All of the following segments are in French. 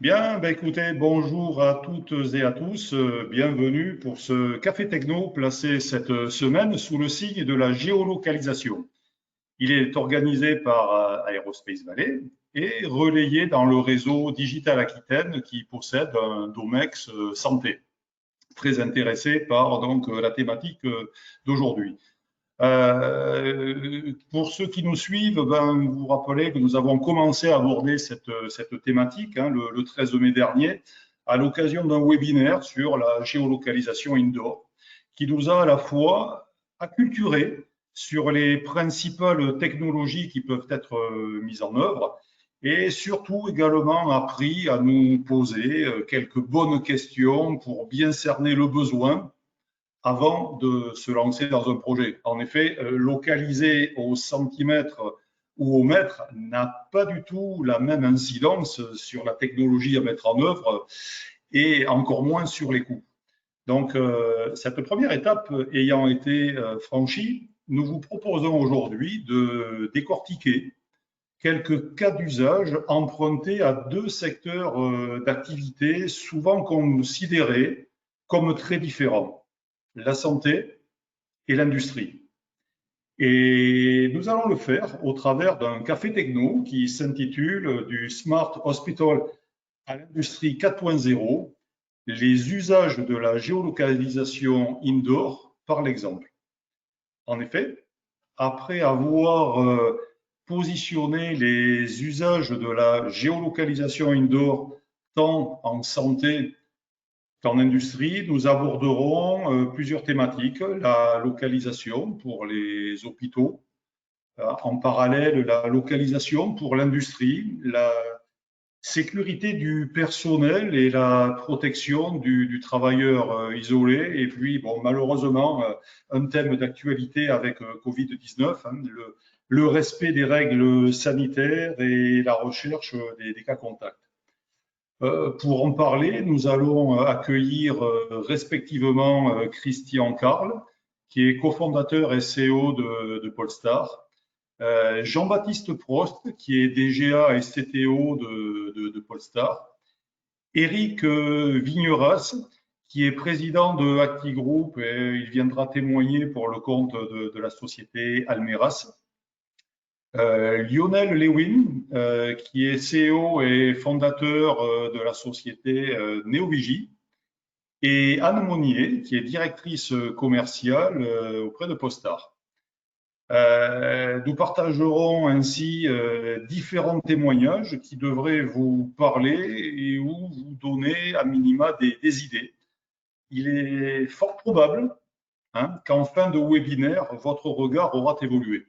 Bien, écoutez, bonjour à toutes et à tous. Bienvenue pour ce Café Techno placé cette semaine sous le signe de la géolocalisation. Il est organisé par Aerospace Valley et relayé dans le réseau Digital Aquitaine qui possède un Domex santé. Très intéressé par donc la thématique d'aujourd'hui. Pour ceux qui nous suivent, vous vous rappelez que nous avons commencé à aborder cette thématique le 13 mai dernier à l'occasion d'un webinaire sur la géolocalisation indoor qui nous a à la fois acculturés sur les principales technologies qui peuvent être mises en œuvre et surtout également appris à nous poser quelques bonnes questions pour bien cerner le besoin avant de se lancer dans un projet. En effet, localiser au centimètre ou au mètre n'a pas du tout la même incidence sur la technologie à mettre en œuvre et encore moins sur les coûts. Donc, cette première étape ayant été franchie, nous vous proposons aujourd'hui de décortiquer quelques cas d'usage empruntés à deux secteurs d'activité souvent considérés comme très différents, la santé et l'industrie. Et nous allons le faire au travers d'un café techno qui s'intitule du Smart Hospital à l'industrie 4.0, les usages de la géolocalisation indoor par l'exemple. En effet, après avoir positionné les usages de la géolocalisation indoor tant en santé qu'en industrie, nous aborderons plusieurs thématiques, la localisation pour les hôpitaux, en parallèle la localisation pour l'industrie, la sécurité du personnel et la protection du travailleur isolé. Et puis, bon, malheureusement, un thème d'actualité avec Covid-19, le respect des règles sanitaires et la recherche des cas contacts. Pour en parler, nous allons accueillir respectivement Christian Karl, qui est cofondateur et CEO de Polestar, Jean-Baptiste Prost, qui est DGA et CTO de Polestar, Eric Vigneras, qui est président de Acti Group et il viendra témoigner pour le compte de la société Almeras. Lionel Lewin, qui est CEO et fondateur de la société Neovigie, et Anne Monnier, qui est directrice commerciale auprès de Polestar. Nous partagerons ainsi différents témoignages qui devraient vous parler et ou vous donner à minima des idées. Il est fort probable qu'en fin de webinaire, votre regard aura évolué.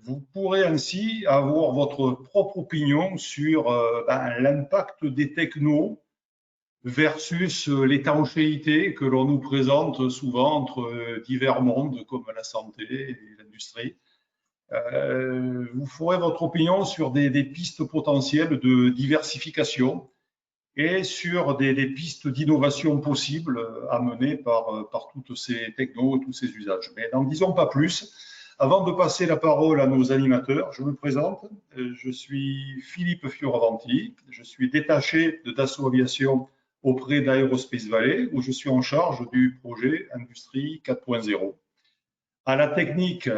Vous pourrez ainsi avoir votre propre opinion sur l'impact des technos versus l'étanchéité que l'on nous présente souvent entre divers mondes comme la santé et l'industrie. Vous ferez votre opinion sur des pistes potentielles de diversification et sur des pistes d'innovation possibles à mener par toutes ces technos, tous ces usages. Mais n'en disons pas plus. Avant de passer la parole à nos animateurs, je me présente. Je suis Philippe Fioravanti. Je suis détaché de Dassault Aviation auprès d'Aerospace Valley, où je suis en charge du projet Industrie 4.0. À la technique,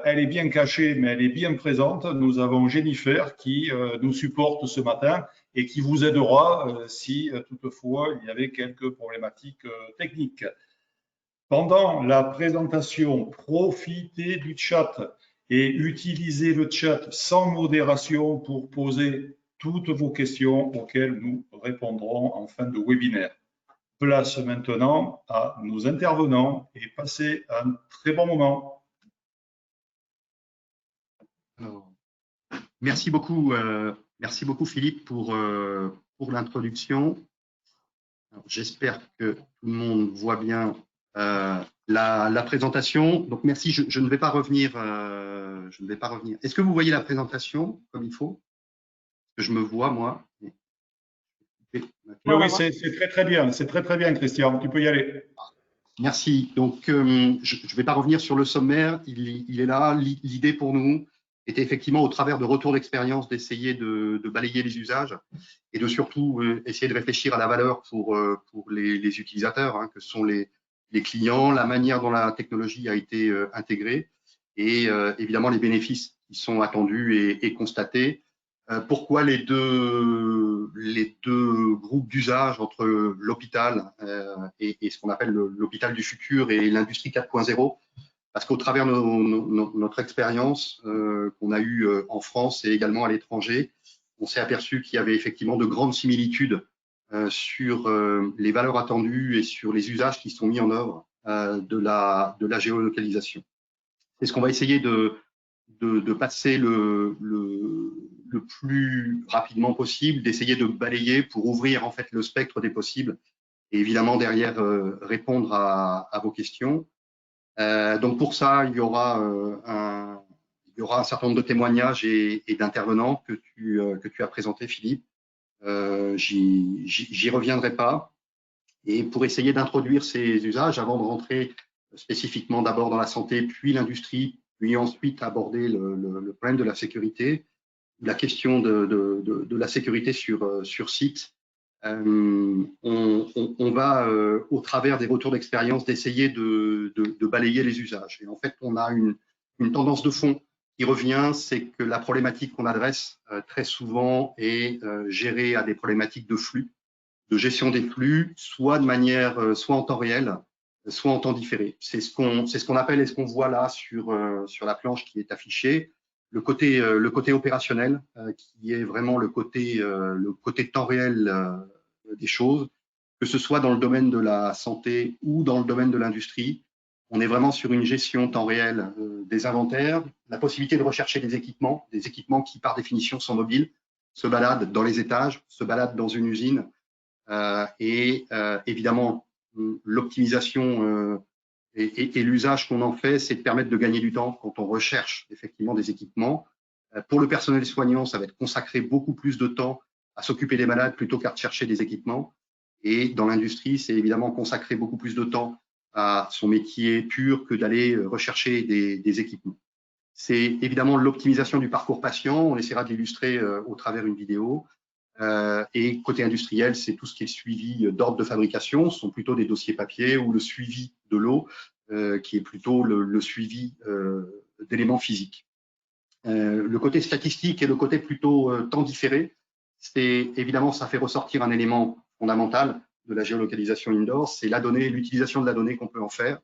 elle est bien cachée, mais elle est bien présente. Nous avons Jennifer qui nous supporte ce matin et qui vous aidera si toutefois il y avait quelques problématiques techniques. Pendant la présentation, profitez du chat et utilisez le chat sans modération pour poser toutes vos questions auxquelles nous répondrons en fin de webinaire. Place maintenant à nos intervenants et passez un très bon moment. Alors, merci beaucoup Philippe pour l'introduction. J'espère que tout le monde voit bien la présentation. Donc merci, je ne vais pas revenir. Est-ce que vous voyez la présentation comme il faut? Je me vois moi. Oui, c'est très bien. C'est très bien, Christian. Tu peux y aller. Merci. Donc, je ne vais pas revenir sur le sommaire. Il est là. L'idée pour nous était effectivement au travers de retours d'expérience d'essayer de balayer les usages et de surtout essayer de réfléchir à la valeur pour les utilisateurs, hein, que sont les clients, la manière dont la technologie a été intégrée et évidemment les bénéfices qui sont attendus et constatés. Pourquoi les deux groupes d'usage entre l'hôpital et ce qu'on appelle l'hôpital du futur et l'industrie 4.0? Parce qu'au travers de notre expérience qu'on a eue en France et également à l'étranger, on s'est aperçu qu'il y avait effectivement de grandes similitudes sur les valeurs attendues et sur les usages qui sont mis en œuvre de la géolocalisation. C'est ce qu'on va essayer de passer le plus rapidement possible, d'essayer de balayer pour ouvrir en fait le spectre des possibles et évidemment derrière répondre à vos questions. Donc pour ça, il y aura un certain nombre de témoignages et d'intervenants que tu as présentés, Philippe. J'y reviendrai pas. Et pour essayer d'introduire ces usages, avant de rentrer spécifiquement d'abord dans la santé, puis l'industrie, puis ensuite aborder le problème de la sécurité, la question de la sécurité sur site, on va, au travers des retours d'expérience, d'essayer de balayer les usages. Et en fait, on a une tendance de fond qui revient, c'est que la problématique qu'on adresse très souvent est gérée à des problématiques de flux, de gestion des flux, soit de manière, soit en temps réel, soit en temps différé. C'est ce qu'on appelle et ce qu'on voit là sur la planche qui est affichée. Le côté opérationnel, qui est vraiment le côté temps réel des choses, que ce soit dans le domaine de la santé ou dans le domaine de l'industrie. On est vraiment sur une gestion temps réel des inventaires, la possibilité de rechercher des équipements qui par définition sont mobiles, se baladent dans les étages, se baladent dans une usine, et évidemment l'optimisation et l'usage qu'on en fait, c'est de permettre de gagner du temps quand on recherche effectivement des équipements. Pour le personnel soignant, ça va être consacrer beaucoup plus de temps à s'occuper des malades plutôt qu'à chercher des équipements. Et dans l'industrie, c'est évidemment consacrer beaucoup plus de temps à son métier pur que d'aller rechercher des équipements. C'est évidemment l'optimisation du parcours patient. On essaiera de l'illustrer au travers d'une vidéo. Et côté industriel, c'est tout ce qui est suivi d'ordre de fabrication, ce sont plutôt des dossiers papier, ou le suivi de l'eau, qui est plutôt le suivi d'éléments physiques. Le côté statistique et le côté plutôt temps différé, c'est évidemment, ça fait ressortir un élément fondamental de la géolocalisation indoor, c'est la donnée, l'utilisation de la donnée qu'on peut en faire.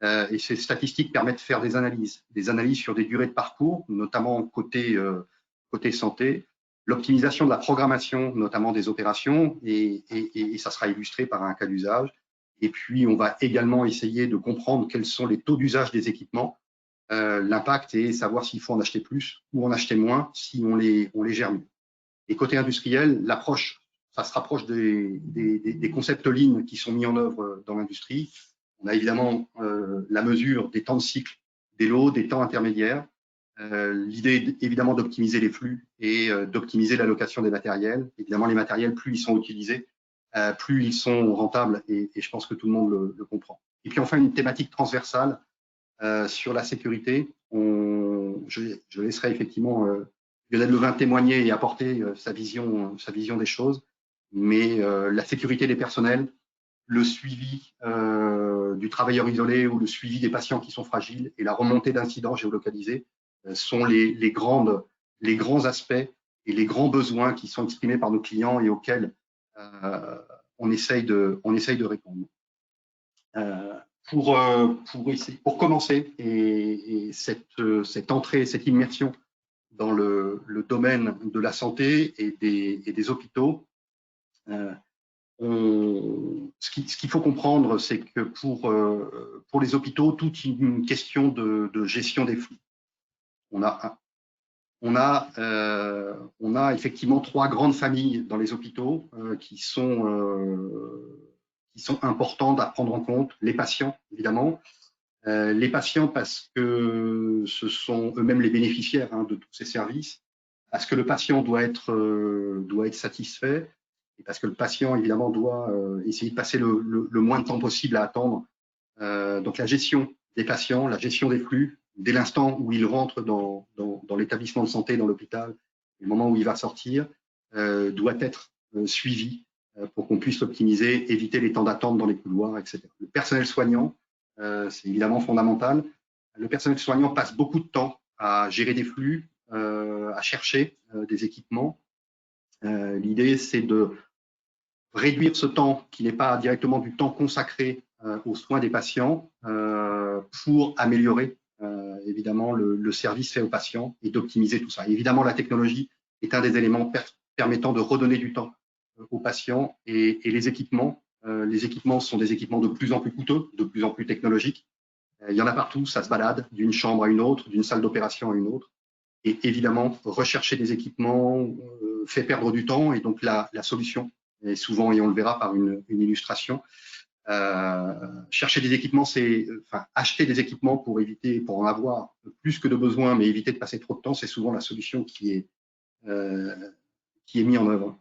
Et ces statistiques permettent de faire des analyses sur des durées de parcours, notamment côté santé, l'optimisation de la programmation, notamment des opérations, et ça sera illustré par un cas d'usage. Et puis, on va également essayer de comprendre quels sont les taux d'usage des équipements, l'impact et savoir s'il faut en acheter plus ou en acheter moins si on les gère mieux. Et côté industriel, l'approche, ça se rapproche des concepts lean qui sont mis en œuvre dans l'industrie. On a évidemment la mesure des temps de cycle des lots, des temps intermédiaires. L'idée évidemment d'optimiser les flux et d'optimiser l'allocation des matériels. Évidemment, les matériels, plus ils sont utilisés, plus ils sont rentables, et je pense que tout le monde le comprend. Et puis enfin, une thématique transversale sur la sécurité. Je laisserai effectivement Lionel Levin témoigner et apporter sa vision des choses, mais la sécurité des personnels, le suivi du travailleur isolé ou le suivi des patients qui sont fragiles et la remontée d'incidents géolocalisés sont les grands aspects et les grands besoins qui sont exprimés par nos clients et auxquels on essaye de répondre. Pour commencer et cette entrée, cette immersion dans le domaine de la santé et des hôpitaux, ce qu'il faut comprendre, c'est que pour les hôpitaux, toute une question de gestion des flux. On a effectivement trois grandes familles dans les hôpitaux qui sont importantes à prendre en compte. Les patients, évidemment. Les patients parce que ce sont eux-mêmes les bénéficiaires de tous ces services, parce que le patient doit être satisfait, et parce que le patient, évidemment, doit essayer de passer le moins de temps possible à attendre. Donc, la gestion des patients, la gestion des flux, dès l'instant où il rentre dans l'établissement de santé, dans l'hôpital, le moment où il va sortir, doit être suivi pour qu'on puisse optimiser, éviter les temps d'attente dans les couloirs, etc. Le personnel soignant, c'est évidemment fondamental. Le personnel soignant passe beaucoup de temps à gérer des flux, à chercher des équipements. L'idée, c'est de réduire ce temps qui n'est pas directement du temps consacré aux soins des patients pour améliorer évidemment le service fait aux patients et d'optimiser tout ça. Et évidemment, la technologie est un des éléments permettant de redonner du temps aux patients et les équipements. Les équipements sont des équipements de plus en plus coûteux, de plus en plus technologiques. Il y en a partout, ça se balade d'une chambre à une autre, d'une salle d'opération à une autre. Et évidemment, rechercher des équipements fait perdre du temps et donc la solution, et souvent, et on le verra par une illustration, chercher des équipements, c'est acheter des équipements pour éviter, pour en avoir plus que de besoin, mais éviter de passer trop de temps, c'est souvent la solution qui est mise en œuvre.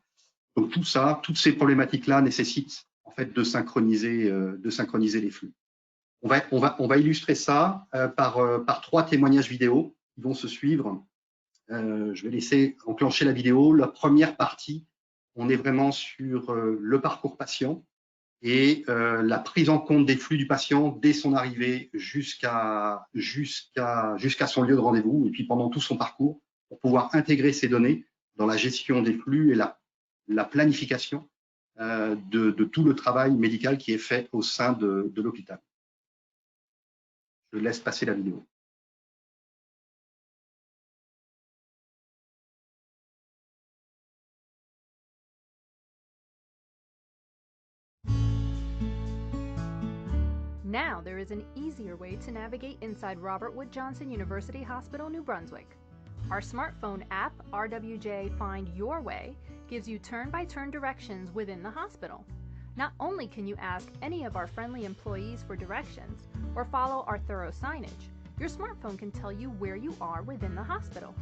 Donc tout ça, toutes ces problématiques-là nécessitent en fait de synchroniser les flux. On va illustrer ça par 3 témoignages vidéo qui vont se suivre. Je vais laisser enclencher la vidéo. La première partie, on est vraiment sur le parcours patient et la prise en compte des flux du patient dès son arrivée jusqu'à son lieu de rendez-vous et puis pendant tout son parcours pour pouvoir intégrer ces données dans la gestion des flux et la planification de tout le travail médical qui est fait au sein de l'hôpital. Je laisse passer la vidéo. Now there is an easier way to navigate inside Robert Wood Johnson University Hospital, New Brunswick. Our smartphone app, RWJ Find Your Way, gives you turn-by-turn directions within the hospital. Not only can you ask any of our friendly employees for directions or follow our thorough signage, your smartphone can tell you where you are within the hospital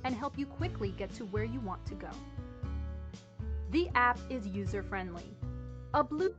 and help you quickly get to where you want to go. The app is user-friendly. A blue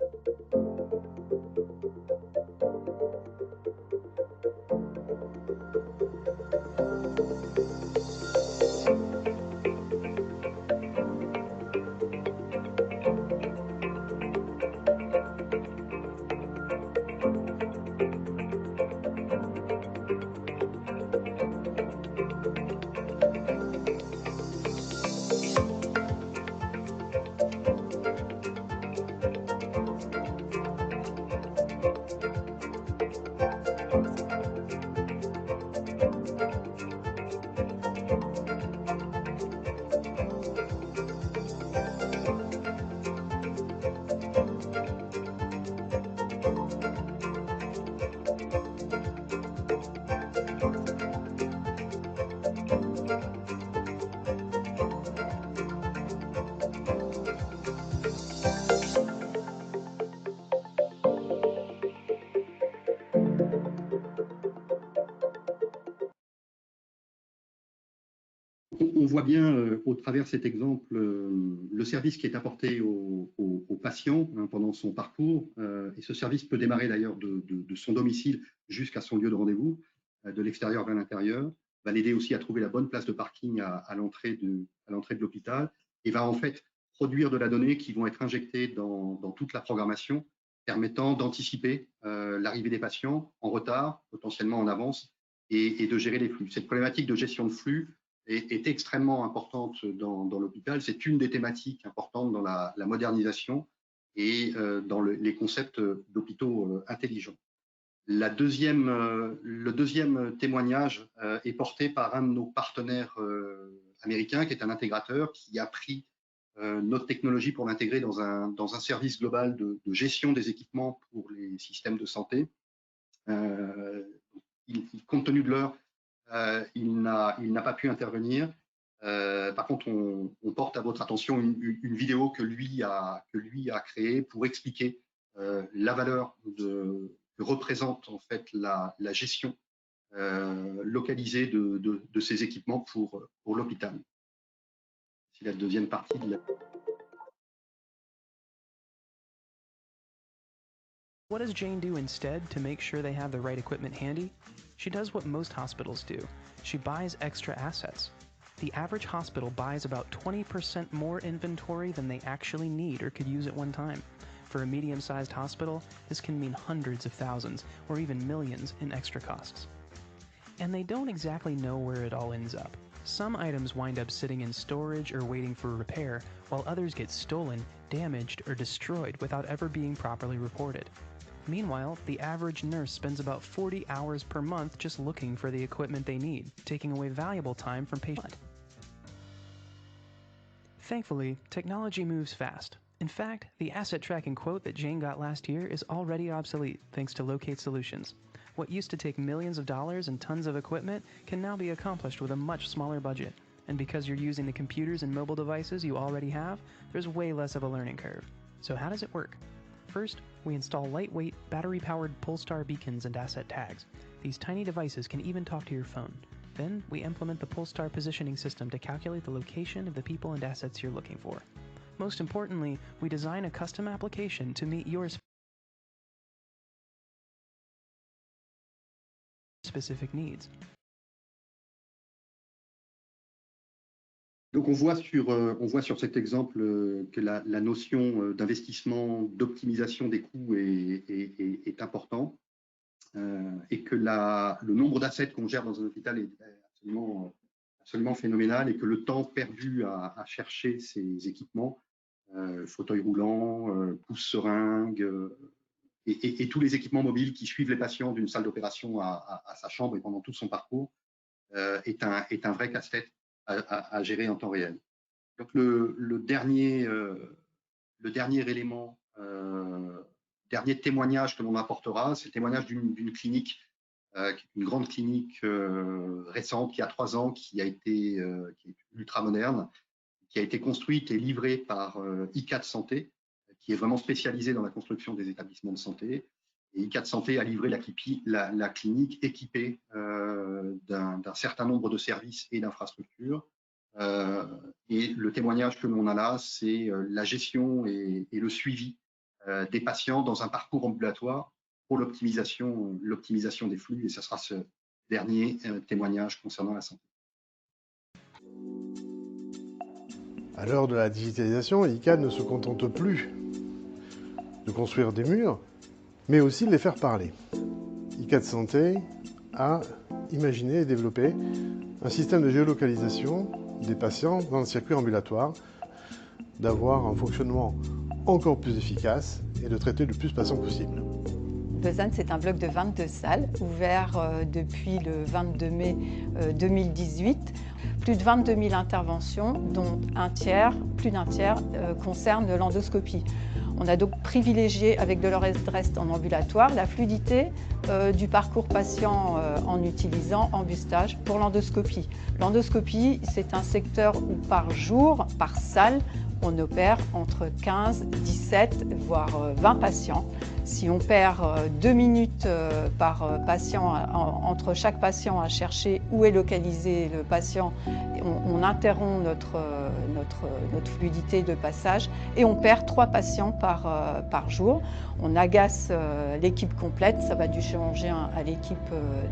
On voit bien au travers de cet exemple le service qui est apporté aux patients pendant son parcours. Et ce service peut démarrer d'ailleurs de son domicile jusqu'à son lieu de rendez-vous, de l'extérieur vers l'intérieur, va l'aider aussi à trouver la bonne place de parking à l'entrée de l'hôpital et va en fait produire de la donnée qui vont être injectées dans toute la programmation, permettant d'anticiper l'arrivée des patients en retard, potentiellement en avance, et de gérer les flux. Cette problématique de gestion de flux est extrêmement importante dans l'hôpital. C'est une des thématiques importantes dans la modernisation et dans les concepts d'hôpitaux intelligents. Le deuxième témoignage est porté par un de nos partenaires américains, qui est un intégrateur, qui a pris notre technologie pour l'intégrer dans un service global de gestion des équipements pour les systèmes de santé. Compte tenu de l'heure, il n'a pas pu intervenir. Par contre, on porte à votre attention une vidéo que lui a créée pour expliquer la valeur que représente en fait la gestion localisée de ces équipements pour l'hôpital. C'est la deuxième partie de la... What does Jane do instead to make sure they have the right equipment handy? She does what most hospitals do. She buys extra assets. The average hospital buys about 20% more inventory than they actually need or could use at one time. For a medium-sized hospital, this can mean hundreds of thousands or even millions in extra costs. And they don't exactly know where it all ends up. Some items wind up sitting in storage or waiting for repair, while others get stolen, damaged, or destroyed without ever being properly reported. Meanwhile, the average nurse spends about 40 hours per month just looking for the equipment they need, taking away valuable time from patients. Thankfully, technology moves fast. In fact, the asset tracking quote that Jane got last year is already obsolete thanks to Locate Solutions. What used to take millions of dollars and tons of equipment can now be accomplished with a much smaller budget. And because you're using the computers and mobile devices you already have, there's way less of a learning curve. So how does it work? First, we install lightweight, battery-powered Polestar beacons and asset tags. These tiny devices can even talk to your phone. Then, we implement the Polestar positioning system to calculate the location of the people and assets you're looking for. Most importantly, we design a custom application to meet your specific needs. Donc on voit sur cet exemple que la notion d'investissement, d'optimisation des coûts est important et que le nombre d'assets qu'on gère dans un hôpital est absolument phénoménal et que le temps perdu à chercher ces équipements, fauteuil roulant, pousse-seringue et tous les équipements mobiles qui suivent les patients d'une salle d'opération à sa chambre et pendant tout son parcours est un vrai casse-tête à gérer en temps réel. Donc le dernier élément, dernier témoignage que l'on apportera, c'est le témoignage d'une clinique, une grande clinique récente qui a 3 ans, qui est ultra moderne, qui a été construite et livrée par I4 Santé, qui est vraiment spécialisée dans la construction des établissements de santé. Et I4 Santé a livré la clinique équipée d'un certain nombre de services et d'infrastructures. Et le témoignage que l'on a là, c'est la gestion et le suivi des patients dans un parcours ambulatoire pour l'optimisation des flux. Et ce sera ce dernier témoignage concernant la santé. À l'heure de la digitalisation, ICAD ne se contente plus de construire des murs, mais aussi de les faire parler. ICAD Santé a imaginé et développé un système de géolocalisation des patients dans le circuit ambulatoire, d'avoir un fonctionnement encore plus efficace et de traiter le plus de patients possible. Lausanne, c'est un bloc de 22 salles, ouvert depuis le 22 mai 2018. Plus de 22 000 interventions, dont plus d'un tiers concernent l'endoscopie. On a donc privilégié, avec Dolores-Drest en ambulatoire, la fluidité du parcours patient en utilisant Ambustage pour l'endoscopie. L'endoscopie, c'est un secteur où par jour, par salle, on opère entre 15, 17, voire 20 patients. Si on perd 2 minutes par patient, entre chaque patient à chercher où est localisé le patient, on interrompt notre fluidité de passage et on perd 3 patients par jour. On agace l'équipe complète, ça va du chirurgien à l'équipe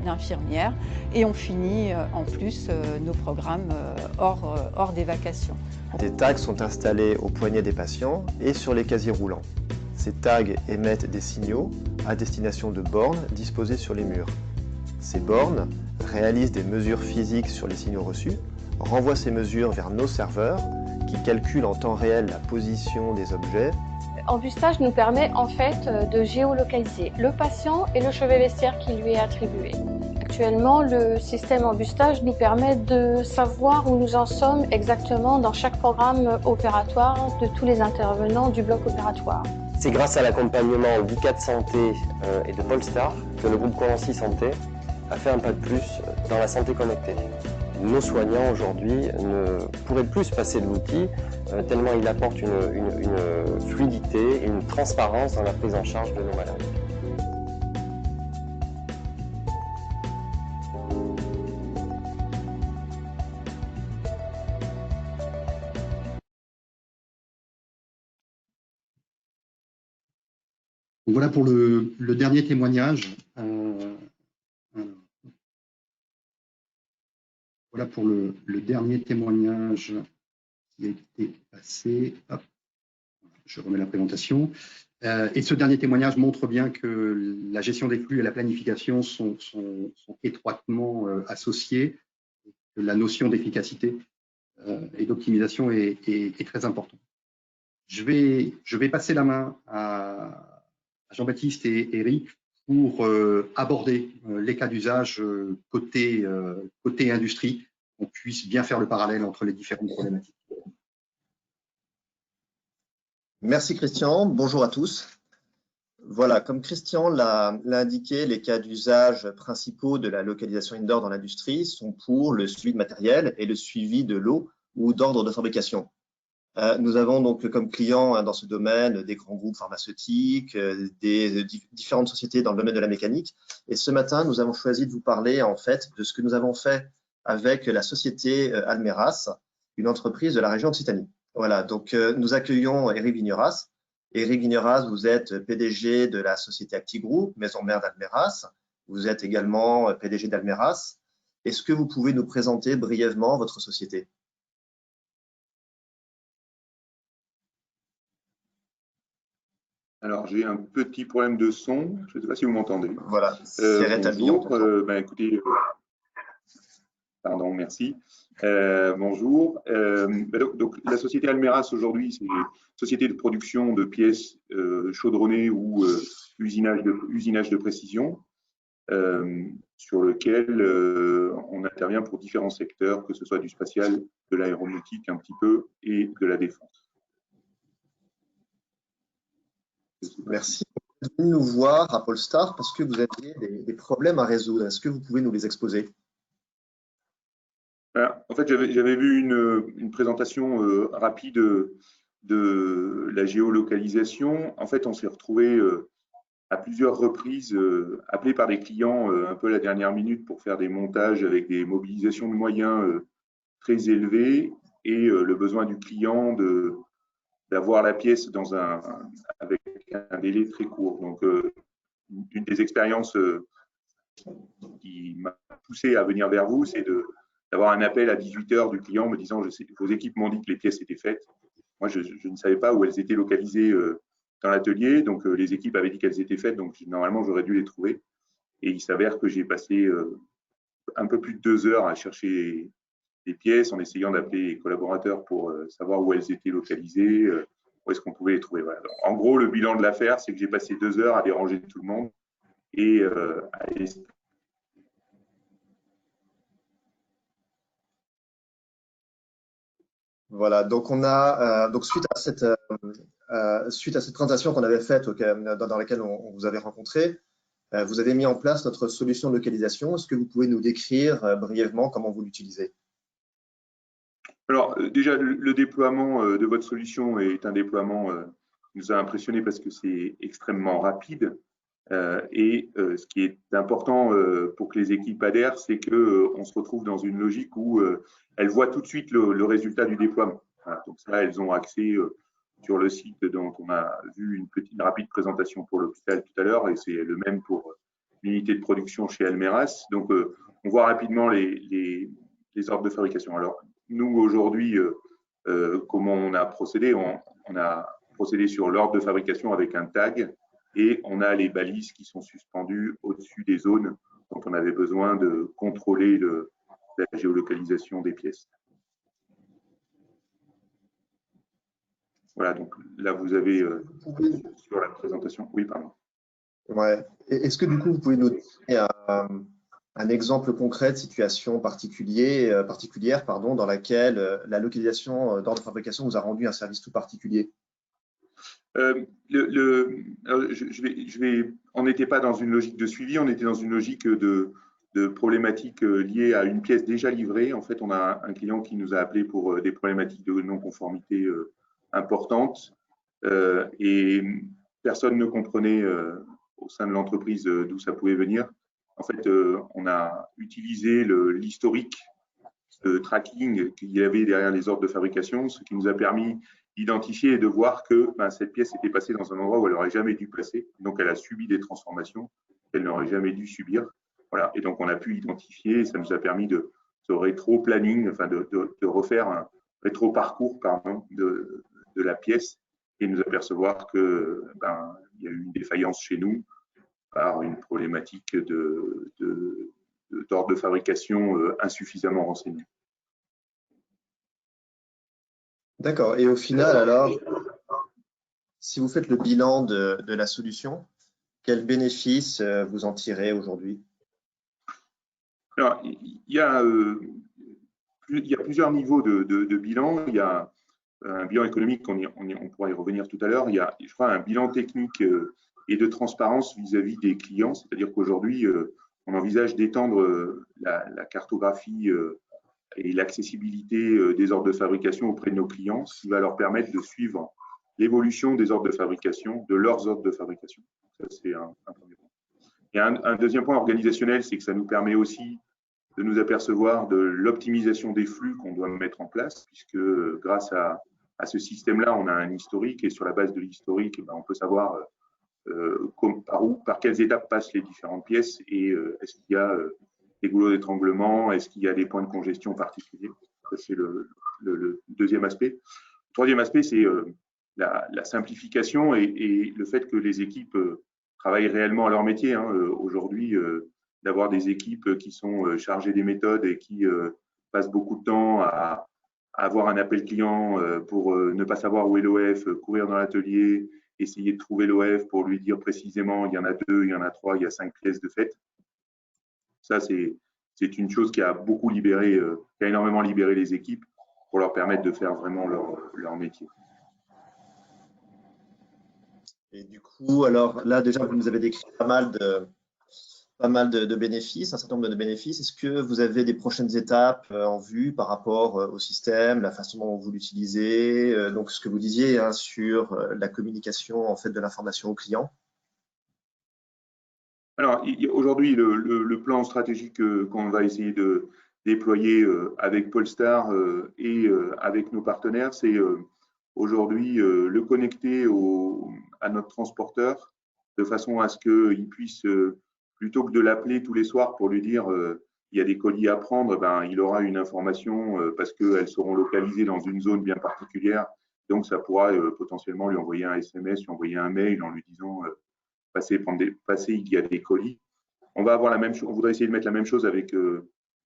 d'infirmières et on finit en plus nos programmes hors des vacations. Des tags sont installés au poignet des patients et sur les casiers roulants. Ces tags émettent des signaux à destination de bornes disposées sur les murs. Ces bornes réalisent des mesures physiques sur les signaux reçus, renvoient ces mesures vers nos serveurs qui calculent en temps réel la position des objets. Ambustage nous permet en fait de géolocaliser le patient et le chevet vestiaire qui lui est attribué. Actuellement, le système Ambustage nous permet de savoir où nous en sommes exactement dans chaque programme opératoire de tous les intervenants du bloc opératoire. C'est grâce à l'accompagnement d'I4 Santé et de Polestar que le groupe Colancy Santé a fait un pas de plus dans la santé connectée. Nos soignants aujourd'hui ne pourraient plus se passer de l'outil tellement il apporte une fluidité et une transparence dans la prise en charge de nos malades. Voilà pour le dernier témoignage. Voilà pour le dernier témoignage qui a été passé. Hop, je remets la présentation. Et ce dernier témoignage montre bien que la gestion des flux et la planification sont étroitement associées, que la notion d'efficacité et d'optimisation est très importante. Je vais passer la main à Jean-Baptiste et Eric pour aborder les cas d'usage côté industrie, qu'on puisse bien faire le parallèle entre les différentes problématiques. Merci Christian, bonjour à tous. Voilà, comme Christian l'a indiqué, les cas d'usage principaux de la localisation indoor dans l'industrie sont pour le suivi de matériel et le suivi de l'eau ou d'ordre de fabrication. Nous avons donc comme clients dans ce domaine des grands groupes pharmaceutiques, des différentes sociétés dans le domaine de la mécanique. Et ce matin, nous avons choisi de vous parler en fait de ce que nous avons fait avec la société Almeras, une entreprise de la région Occitanie. Voilà, donc nous accueillons Eric Vigneras. Eric Vigneras, vous êtes PDG de la société Acti Group, maison mère d'Almeras. Vous êtes également PDG d'Almeras. Est-ce que vous pouvez nous présenter brièvement votre société ? Alors, j'ai un petit problème de son. Je ne sais pas si vous m'entendez. Voilà, c'est rétabli. Bonjour. Écoutez, pardon, merci. Bonjour. Donc, la société Almeras, aujourd'hui, c'est une société de production de pièces chaudronnées ou usinage de précision, sur lequel on intervient pour différents secteurs, que ce soit du spatial, de l'aéronautique un petit peu et de la défense. Merci. Vous êtes venu nous voir à Polestar parce que vous aviez des problèmes à résoudre. Est-ce que vous pouvez nous les exposer? En fait, j'avais vu une présentation rapide de la géolocalisation. En fait, on s'est retrouvé à plusieurs reprises appelé par des clients un peu à la dernière minute pour faire des montages avec des mobilisations de moyens très élevées et le besoin du client d'avoir la pièce avec un délai très court. Donc, une des expériences qui m'a poussé à venir vers vous, c'est d'avoir un appel à 18 h du client me disant vos équipes m'ont dit que les pièces étaient faites. Moi, je ne savais pas où elles étaient localisées dans l'atelier. Donc, les équipes avaient dit qu'elles étaient faites. Donc, normalement, j'aurais dû les trouver. Et il s'avère que j'ai passé un peu plus de 2 heures à chercher des pièces en essayant d'appeler les collaborateurs pour savoir où elles étaient localisées, où est-ce qu'on pouvait les trouver. Voilà. Donc, en gros, le bilan de l'affaire, c'est que j'ai passé 2 heures à déranger tout le monde et à Voilà, donc on a suite à cette présentation qu'on avait faite dans laquelle on vous avait rencontré, vous avez mis en place notre solution de localisation. Est-ce que vous pouvez nous décrire brièvement comment vous l'utilisez? Alors, déjà, le déploiement de votre solution est un déploiement qui nous a impressionné parce que c'est extrêmement rapide. Ce qui est important pour que les équipes adhèrent, c'est qu'on se retrouve dans une logique où elles voient tout de suite le résultat du déploiement. Voilà, donc ça, elles ont accès sur le site dont on a vu une rapide présentation pour l'hôpital tout à l'heure, et c'est le même pour l'unité de production chez Almeras. Donc, on voit rapidement les ordres de fabrication. Alors, nous, aujourd'hui, comment on a procédé? On a procédé sur l'ordre de fabrication avec un tag, et on a les balises qui sont suspendues au-dessus des zones dont on avait besoin de contrôler la géolocalisation des pièces. Voilà, donc là, vous avez sur la présentation. Oui, pardon. Ouais. Est-ce que du coup, vous pouvez nous donner un exemple concret de situation particulière dans laquelle la localisation d'ordre de fabrication vous a rendu un service tout particulier? On n'était pas dans une logique de suivi, on était dans une logique de problématiques liées à une pièce déjà livrée. En fait, on a un client qui nous a appelé pour des problématiques de non-conformité importantes et personne ne comprenait au sein de l'entreprise d'où ça pouvait venir. En fait, on a utilisé l'historique de tracking qu'il y avait derrière les ordres de fabrication, ce qui nous a permis d'identifier et de voir que cette pièce était passée dans un endroit où elle n'aurait jamais dû passer. Donc, elle a subi des transformations qu'elle n'aurait jamais dû subir. Voilà. Et donc, on a pu identifier et ça nous a permis de ce rétro-planning, enfin de refaire un rétro-parcours de la pièce et nous apercevoir que il y a eu une défaillance chez nous par une problématique d'ordre de fabrication insuffisamment renseigné. D'accord. Et au final, alors, si vous faites le bilan de la solution, quels bénéfices vous en tirez aujourd'hui? Alors, il y a plusieurs niveaux de bilan. Il y a un bilan économique, on pourra y revenir tout à l'heure. Il y a, je crois, un bilan technique et de transparence vis-à-vis des clients. C'est-à-dire qu'aujourd'hui, on envisage d'étendre la cartographie et l'accessibilité des ordres de fabrication auprès de nos clients, ce qui va leur permettre de suivre l'évolution des ordres de fabrication, de leurs ordres de fabrication. Ça, c'est un premier point. Et un deuxième point organisationnel, c'est que ça nous permet aussi de nous apercevoir de l'optimisation des flux qu'on doit mettre en place, puisque grâce à ce système-là, on a un historique, et sur la base de l'historique, on peut savoir par quelles étapes passent les différentes pièces, et est-ce qu'il y a des goulots d'étranglement, est-ce qu'il y a des points de congestion particuliers. Ça, c'est le deuxième aspect. Le troisième aspect, c'est la simplification et le fait que les équipes travaillent réellement à leur métier. Aujourd'hui, d'avoir des équipes qui sont chargées des méthodes et qui passent beaucoup de temps à avoir un appel client pour ne pas savoir où est l'OF, courir dans l'atelier, essayer de trouver l'OF pour lui dire précisément il y en a 2, il y en a 3, il y a 5 pièces de fait. Ça, c'est une chose qui a beaucoup libéré, qui a énormément libéré les équipes pour leur permettre de faire vraiment leur métier. Et du coup, alors là, déjà, vous nous avez décrit pas mal de bénéfices, un certain nombre de bénéfices. Est-ce que vous avez des prochaines étapes en vue par rapport au système, la façon dont vous l'utilisez, donc ce que vous disiez sur la communication en fait de l'information aux clients? Alors, aujourd'hui, le plan stratégique qu'on va essayer de déployer avec Polestar et avec nos partenaires, c'est aujourd'hui le connecter à notre transporteur de façon à ce qu'il puisse, plutôt que de l'appeler tous les soirs pour lui dire il y a des colis à prendre, il aura une information parce qu'elles seront localisées dans une zone bien particulière. Donc, ça pourra potentiellement lui envoyer un SMS, lui envoyer un mail en lui disant passer, il y a des colis. On va avoir la même chose. On voudrait essayer de mettre la même chose avec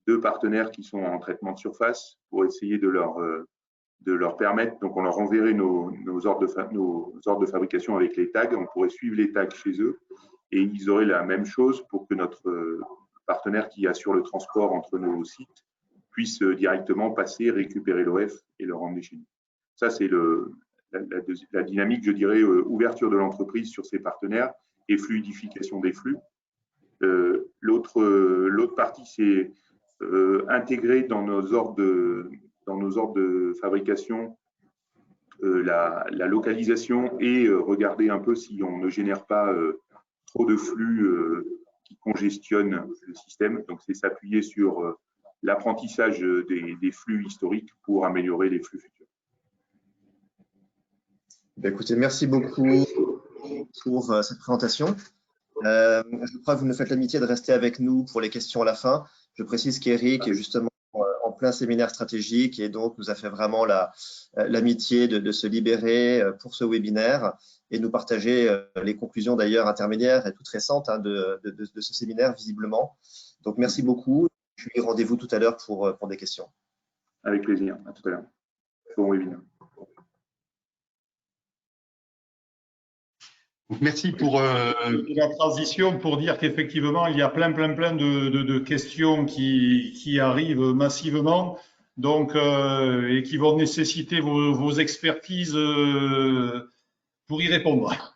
deux partenaires qui sont en traitement de surface pour essayer de leur permettre. Donc, on leur enverrait nos ordres de fabrication avec les tags. On pourrait suivre les tags chez eux et ils auraient la même chose pour que notre partenaire qui assure le transport entre nos sites puisse directement passer, récupérer l'OF et le ramener chez nous. Ça, c'est la dynamique, je dirais, ouverture de l'entreprise sur ses partenaires et fluidification des flux. L'autre partie, c'est intégrer dans nos ordres de fabrication la localisation et regarder un peu si on ne génère pas trop de flux qui congestionnent le système. Donc, c'est s'appuyer sur l'apprentissage des flux historiques pour améliorer les flux futurs. Écoutez, merci beaucoup pour cette présentation. Je crois que vous nous faites l'amitié de rester avec nous pour les questions à la fin. Je précise qu'Eric est justement en plein séminaire stratégique et donc nous a fait vraiment l'amitié de se libérer pour ce webinaire et nous partager les conclusions d'ailleurs intermédiaires et toutes récentes de ce séminaire visiblement. Donc merci beaucoup. Puis rendez-vous tout à l'heure pour des questions. Avec plaisir. À tout à l'heure. Bon webinaire. Donc, merci pour la transition pour dire qu'effectivement, il y a plein de questions qui arrivent massivement donc, et qui vont nécessiter vos expertises pour y répondre.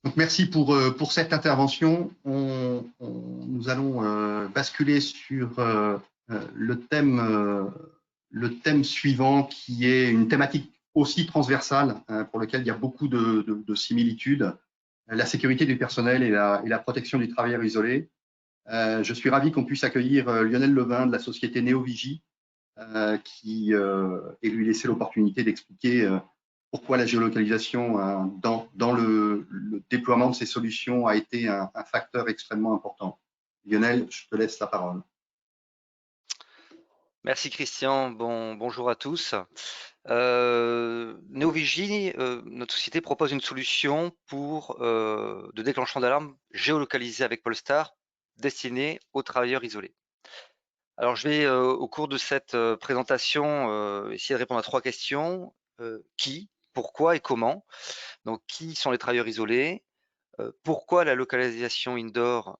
Donc, merci pour cette intervention. Nous allons basculer sur le thème suivant qui est une thématique aussi transversale, pour lequel il y a beaucoup de similitudes, la sécurité du personnel et la protection du travailleur isolé. Je suis ravi qu'on puisse accueillir Lionel Levin de la société Néovigie et lui laisser l'opportunité d'expliquer pourquoi la géolocalisation dans le déploiement de ces solutions a été un facteur extrêmement important. Lionel, je te laisse la parole. Merci Christian, bonjour à tous. Neovigie, notre société propose une solution de déclenchement d'alarme géolocalisée avec Polestar destinée aux travailleurs isolés. Alors je vais au cours de cette présentation essayer de répondre à 3 questions. Qui, pourquoi et comment? Donc qui sont les travailleurs isolés? Pourquoi la localisation indoor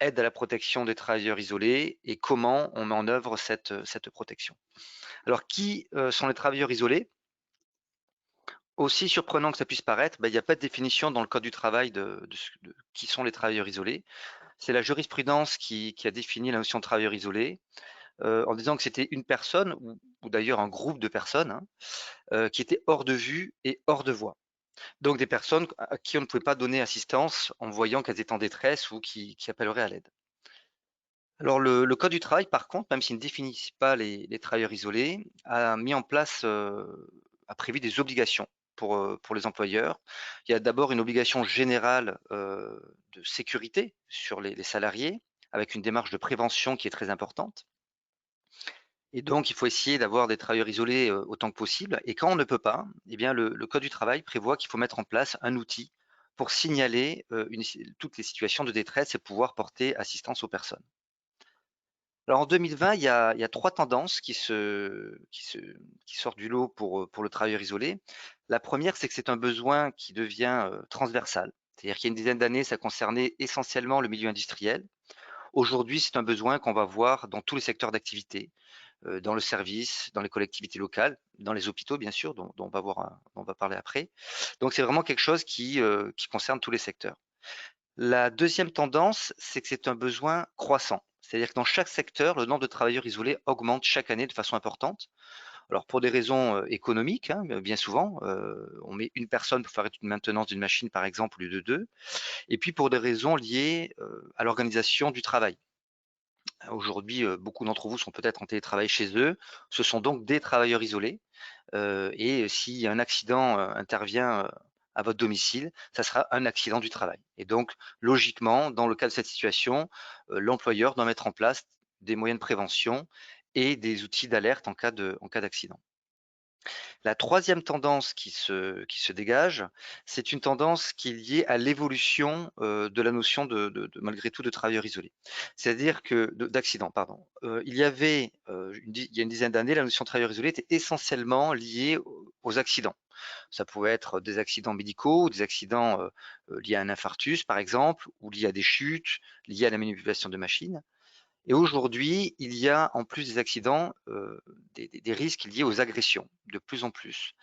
aide à la protection des travailleurs isolés et comment on met en œuvre cette protection? Alors, qui sont les travailleurs isolés? Aussi surprenant que ça puisse paraître, il n'y a pas de définition dans le Code du travail de qui sont les travailleurs isolés. C'est la jurisprudence qui a défini la notion de travailleur isolé en disant que c'était une personne ou d'ailleurs un groupe de personnes qui étaient hors de vue et hors de voie. Donc des personnes à qui on ne pouvait pas donner assistance en voyant qu'elles étaient en détresse ou qui appelleraient à l'aide. Alors le Code du travail, par contre, même s'il ne définit pas les travailleurs isolés, a mis en place, a prévu des obligations pour les employeurs. Il y a d'abord une obligation générale de sécurité sur les salariés, avec une démarche de prévention qui est très importante. Et donc, il faut essayer d'avoir des travailleurs isolés autant que possible. Et quand on ne peut pas, eh bien, le Code du travail prévoit qu'il faut mettre en place un outil pour signaler toutes les situations de détresse et pouvoir porter assistance aux personnes. Alors en 2020, il y a 3 tendances qui sortent du lot pour le travailleur isolé. La première, c'est que c'est un besoin qui devient transversal. C'est-à-dire qu'il y a une dizaine d'années, ça concernait essentiellement le milieu industriel. Aujourd'hui, c'est un besoin qu'on va voir dans tous les secteurs d'activité, dans le service, dans les collectivités locales, dans les hôpitaux, bien sûr, dont on va parler après. Donc c'est vraiment quelque chose qui concerne tous les secteurs. La deuxième tendance, c'est que c'est un besoin croissant. C'est-à-dire que dans chaque secteur, le nombre de travailleurs isolés augmente chaque année de façon importante. Alors pour des raisons économiques, bien souvent, on met une personne pour faire une maintenance d'une machine, par exemple, au lieu de 2. Et puis pour des raisons liées à l'organisation du travail. Aujourd'hui, beaucoup d'entre vous sont peut-être en télétravail chez eux. Ce sont donc des travailleurs isolés. Et si un accident intervient à votre domicile, ça sera un accident du travail. Et donc, logiquement, dans le cas de cette situation, l'employeur doit mettre en place des moyens de prévention et des outils d'alerte en cas d'accident. La troisième tendance qui se dégage, c'est une tendance qui est liée à l'évolution de la notion malgré tout de travailleur isolé. C'est-à-dire que d'accident, pardon. Il y avait il y a une dizaine d'années, la notion de travailleur isolé était essentiellement liée aux accidents. Ça pouvait être des accidents médicaux, des accidents liés à un infarctus par exemple, ou liés à des chutes, liés à la manipulation de machines. Et aujourd'hui, il y a en plus des accidents, des risques liés aux agressions, de plus en plus.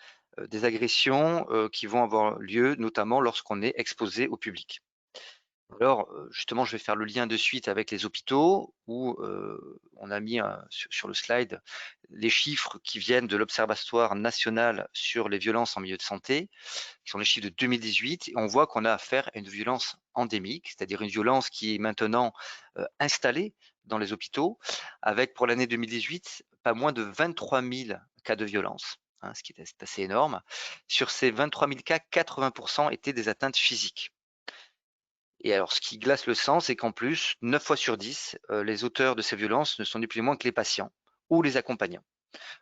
Des agressions qui vont avoir lieu notamment lorsqu'on est exposé au public. Alors, justement, je vais faire le lien de suite avec les hôpitaux où on a mis sur le slide les chiffres qui viennent de l'Observatoire national sur les violences en milieu de santé, qui sont les chiffres de 2018. Et on voit qu'on a affaire à une violence endémique, c'est-à-dire une violence qui est maintenant installée dans les hôpitaux, avec pour l'année 2018 pas moins de 23 000 cas de violence, ce qui est assez énorme. Sur ces 23 000 cas, 80% étaient des atteintes physiques. Et alors, ce qui glace le sang, c'est qu'en plus, 9 fois sur 10, les auteurs de ces violences ne sont ni plus ni moins que les patients ou les accompagnants.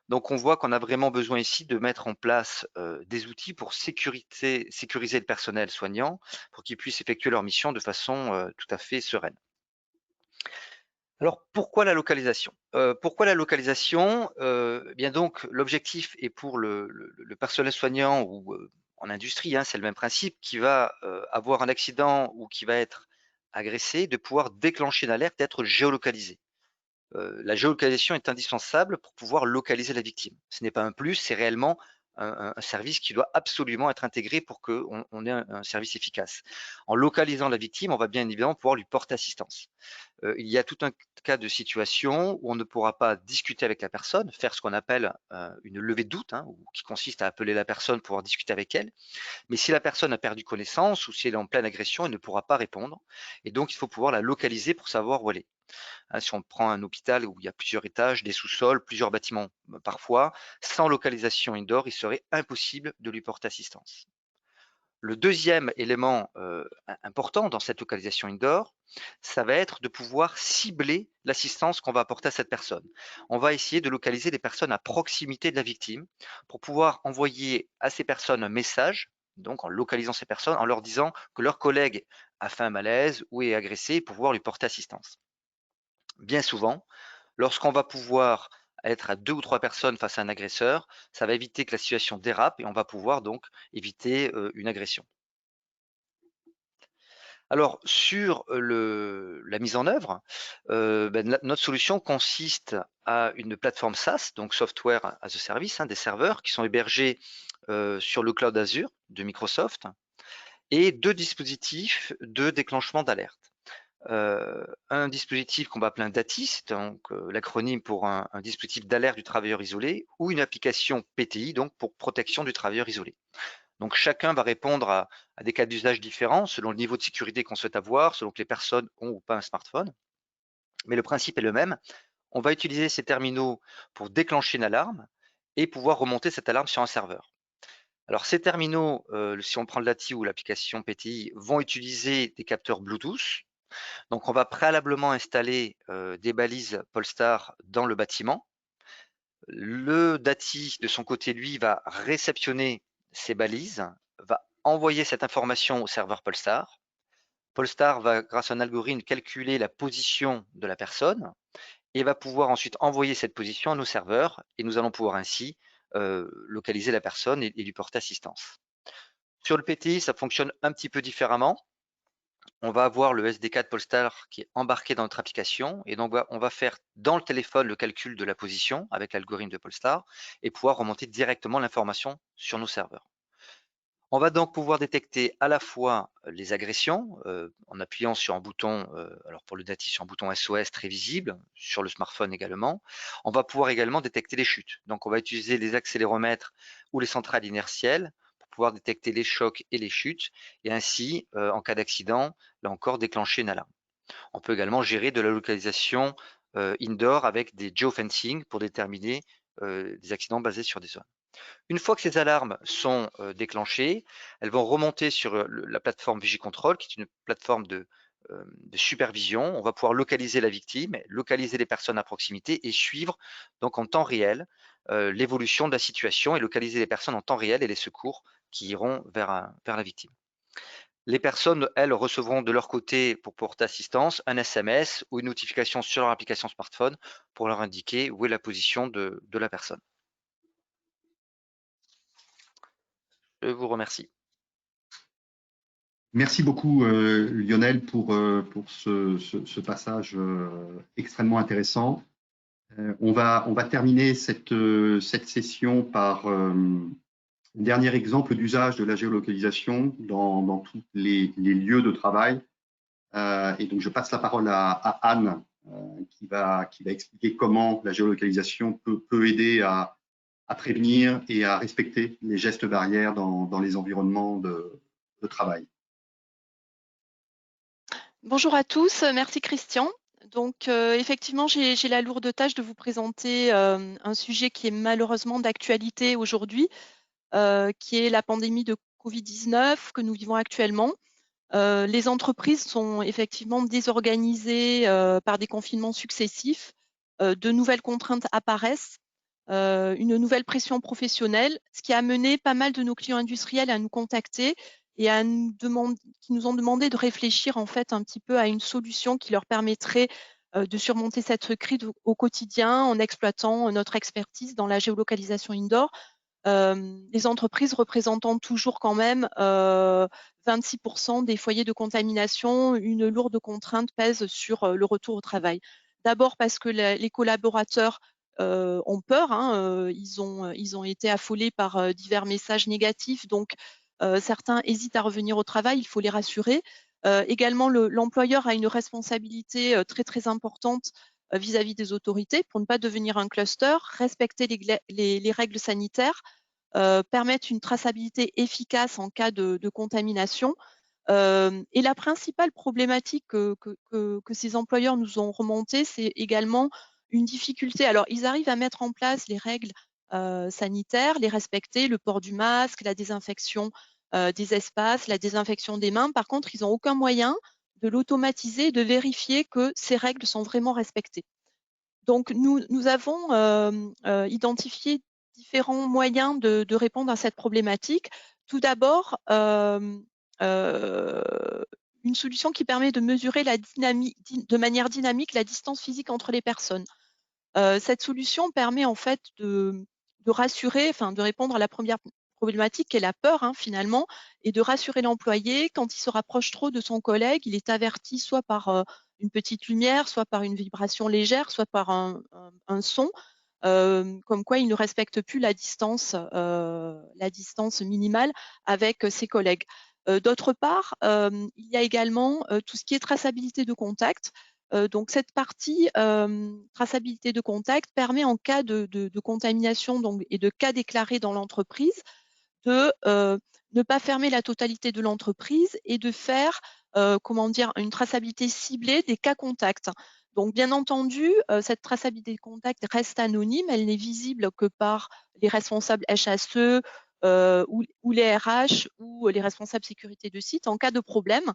Donc, on voit qu'on a vraiment besoin ici de mettre en place des outils pour sécuriser le personnel soignant pour qu'ils puissent effectuer leur mission de façon tout à fait sereine. Alors, pourquoi la localisation? Pourquoi la localisation? Bien donc, l'objectif est pour le personnel soignant ou en industrie, c'est le même principe, qui va avoir un accident ou qui va être agressé, de pouvoir déclencher une alerte, d'être géolocalisé. La géolocalisation est indispensable pour pouvoir localiser la victime. Ce n'est pas un plus, c'est réellement un service qui doit absolument être intégré pour qu'on ait un service efficace. En localisant la victime, on va bien évidemment pouvoir lui porter assistance. Il y a tout un cas de situation où on ne pourra pas discuter avec la personne, faire ce qu'on appelle une levée de doute, qui consiste à appeler la personne pour pouvoir discuter avec elle. Mais si la personne a perdu connaissance ou si elle est en pleine agression, elle ne pourra pas répondre. Et donc, il faut pouvoir la localiser pour savoir où elle est. Si on prend un hôpital où il y a plusieurs étages, des sous-sols, plusieurs bâtiments parfois, sans localisation indoor, il serait impossible de lui porter assistance. Le deuxième élément important dans cette localisation indoor, ça va être de pouvoir cibler l'assistance qu'on va apporter à cette personne. On va essayer de localiser des personnes à proximité de la victime pour pouvoir envoyer à ces personnes un message, donc en localisant ces personnes, en leur disant que leur collègue a fait un malaise ou est agressé pour pouvoir lui porter assistance. Bien souvent, lorsqu'on va pouvoir être à 2 ou 3 personnes face à un agresseur, ça va éviter que la situation dérape et on va pouvoir donc éviter une agression. Alors sur la mise en œuvre, notre solution consiste à une plateforme SaaS, donc Software as a Service, des serveurs qui sont hébergés sur le cloud Azure de Microsoft et 2 dispositifs de déclenchement d'alerte. Un dispositif qu'on va appeler un DATI, donc l'acronyme pour un dispositif d'alerte du travailleur isolé, ou une application PTI, donc pour protection du travailleur isolé. Donc chacun va répondre à des cas d'usage différents selon le niveau de sécurité qu'on souhaite avoir, selon que les personnes ont ou pas un smartphone. Mais le principe est le même. On va utiliser ces terminaux pour déclencher une alarme et pouvoir remonter cette alarme sur un serveur. Alors ces terminaux, si on prend le DATI ou l'application PTI, vont utiliser des capteurs Bluetooth. Donc on va préalablement installer des balises Polestar dans le bâtiment. Le DATI, de son côté, lui, va réceptionner ces balises, va envoyer cette information au serveur Polestar. Polestar va, grâce à un algorithme, calculer la position de la personne et va pouvoir ensuite envoyer cette position à nos serveurs et nous allons pouvoir ainsi localiser la personne et lui porter assistance. Sur le PTI, ça fonctionne un petit peu différemment. On va avoir le SDK de Polestar qui est embarqué dans notre application et donc on va faire dans le téléphone le calcul de la position avec l'algorithme de Polestar et pouvoir remonter directement l'information sur nos serveurs. On va donc pouvoir détecter à la fois les agressions en appuyant sur un bouton, alors pour le DATI sur un bouton SOS très visible, sur le smartphone également. On va pouvoir également détecter les chutes. Donc on va utiliser les accéléromètres ou les centrales inertielles pour pouvoir détecter les chocs et les chutes et ainsi, en cas d'accident, là encore déclencher une alarme. On peut également gérer de la localisation indoor avec des geofencing pour déterminer des accidents basés sur des zones. Une fois que ces alarmes sont déclenchées, elles vont remonter sur la plateforme Vigicontrol, qui est une plateforme de supervision. On va pouvoir localiser la victime, localiser les personnes à proximité et suivre donc en temps réel l'évolution de la situation et localiser les personnes en temps réel et les secours qui iront vers la victime. Les personnes, elles, recevront de leur côté, pour porter assistance, un SMS ou une notification sur leur application smartphone pour leur indiquer où est la position de la personne. Je vous remercie. Merci beaucoup Lionel pour ce passage extrêmement intéressant. On va terminer cette session par un dernier exemple d'usage de la géolocalisation dans tous les lieux de travail. Et donc je passe la parole à Anne qui va expliquer comment la géolocalisation peut aider à prévenir et à respecter les gestes barrières dans les environnements de travail. Bonjour à tous, merci Christian. Donc effectivement, j'ai la lourde tâche de vous présenter un sujet qui est malheureusement d'actualité aujourd'hui, qui est la pandémie de Covid-19 que nous vivons actuellement. Les entreprises sont effectivement désorganisées par des confinements successifs, de nouvelles contraintes apparaissent, une nouvelle pression professionnelle, ce qui a amené pas mal de nos clients industriels à nous contacter et qui nous ont demandé de réfléchir en fait un petit peu à une solution qui leur permettrait de surmonter cette crise au quotidien en exploitant notre expertise dans la géolocalisation indoor. Les entreprises représentant toujours quand même 26% des foyers de contamination, une lourde contrainte pèse sur le retour au travail. D'abord parce que les collaborateurs ont peur, ils ont été affolés par divers messages négatifs, donc certains hésitent à revenir au travail, il faut les rassurer. Également, l'employeur a une responsabilité très très importante vis-à-vis des autorités pour ne pas devenir un cluster, respecter les règles sanitaires, permettre une traçabilité efficace en cas de contamination. Et la principale problématique que ces employeurs nous ont remontée, c'est également une difficulté. Alors, ils arrivent à mettre en place les règles sanitaires, les respecter, le port du masque, la désinfection des espaces, la désinfection des mains. Par contre, ils n'ont aucun moyen de l'automatiser et de vérifier que ces règles sont vraiment respectées. Donc, nous avons identifié différents moyens de répondre à cette problématique. Tout d'abord, une solution qui permet de mesurer de manière dynamique la distance physique entre les personnes. Cette solution permet en fait de rassurer, enfin de répondre à la première problématique qui est la peur finalement, et de rassurer l'employé quand il se rapproche trop de son collègue. Il est averti soit par une petite lumière, soit par une vibration légère, soit par un son, comme quoi il ne respecte plus la distance minimale avec ses collègues. D'autre part, il y a également tout ce qui est traçabilité de contact. Donc cette partie traçabilité de contact permet en cas de contamination et de cas déclarés dans l'entreprise de ne pas fermer la totalité de l'entreprise et de faire une traçabilité ciblée des cas contacts. Donc bien entendu, cette traçabilité de contact reste anonyme, elle n'est visible que par les responsables HSE ou les RH ou les responsables sécurité de site en cas de problème.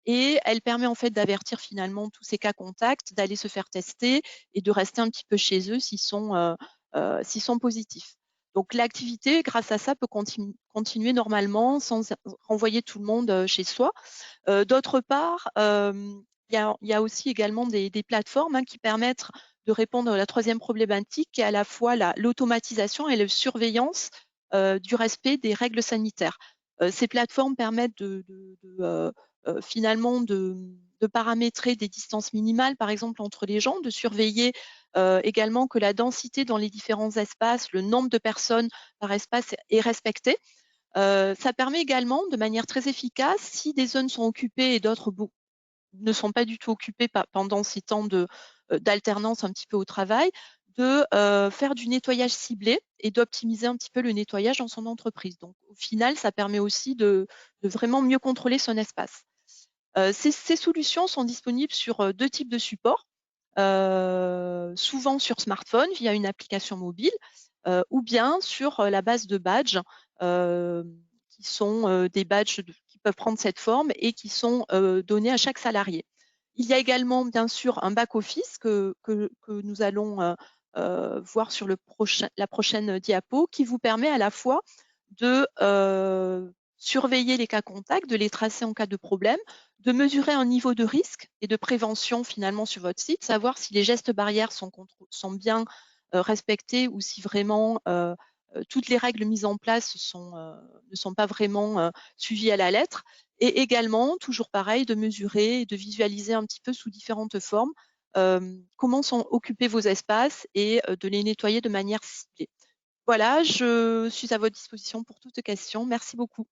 Et elle permet en fait d'avertir finalement tous ces cas contacts, d'aller se faire tester et de rester un petit peu chez eux s'ils sont positifs. Donc l'activité, grâce à ça, peut continuer normalement sans renvoyer tout le monde chez soi. D'autre part, il y a aussi également des plateformes qui permettent de répondre à la troisième problématique, qui est à la fois l'automatisation et la surveillance du respect des règles sanitaires. Ces plateformes permettent finalement de paramétrer des distances minimales, par exemple, entre les gens, de surveiller également que la densité dans les différents espaces, le nombre de personnes par espace est respecté. Ça permet également, de manière très efficace, si des zones sont occupées et d'autres ne sont pas du tout occupées pendant ces temps d'alternance un petit peu au travail, de faire du nettoyage ciblé et d'optimiser un petit peu le nettoyage dans son entreprise. Donc, au final, ça permet aussi de vraiment mieux contrôler son espace. Ces solutions sont disponibles sur deux types de supports, souvent sur smartphone via une application mobile, ou bien sur la base de badges, qui sont des badges qui peuvent prendre cette forme et qui sont donnés à chaque salarié. Il y a également, bien sûr, un back-office que nous allons voir sur la prochaine diapo, qui vous permet à la fois de surveiller les cas contacts, de les tracer en cas de problème, de mesurer un niveau de risque et de prévention finalement sur votre site, savoir si les gestes barrières sont bien respectés ou si vraiment toutes les règles mises en place ne sont pas vraiment suivies à la lettre. Et également, toujours pareil, de mesurer et de visualiser un petit peu sous différentes formes comment sont occupés vos espaces et de les nettoyer de manière ciblée. Voilà, je suis à votre disposition pour toute question. Merci beaucoup.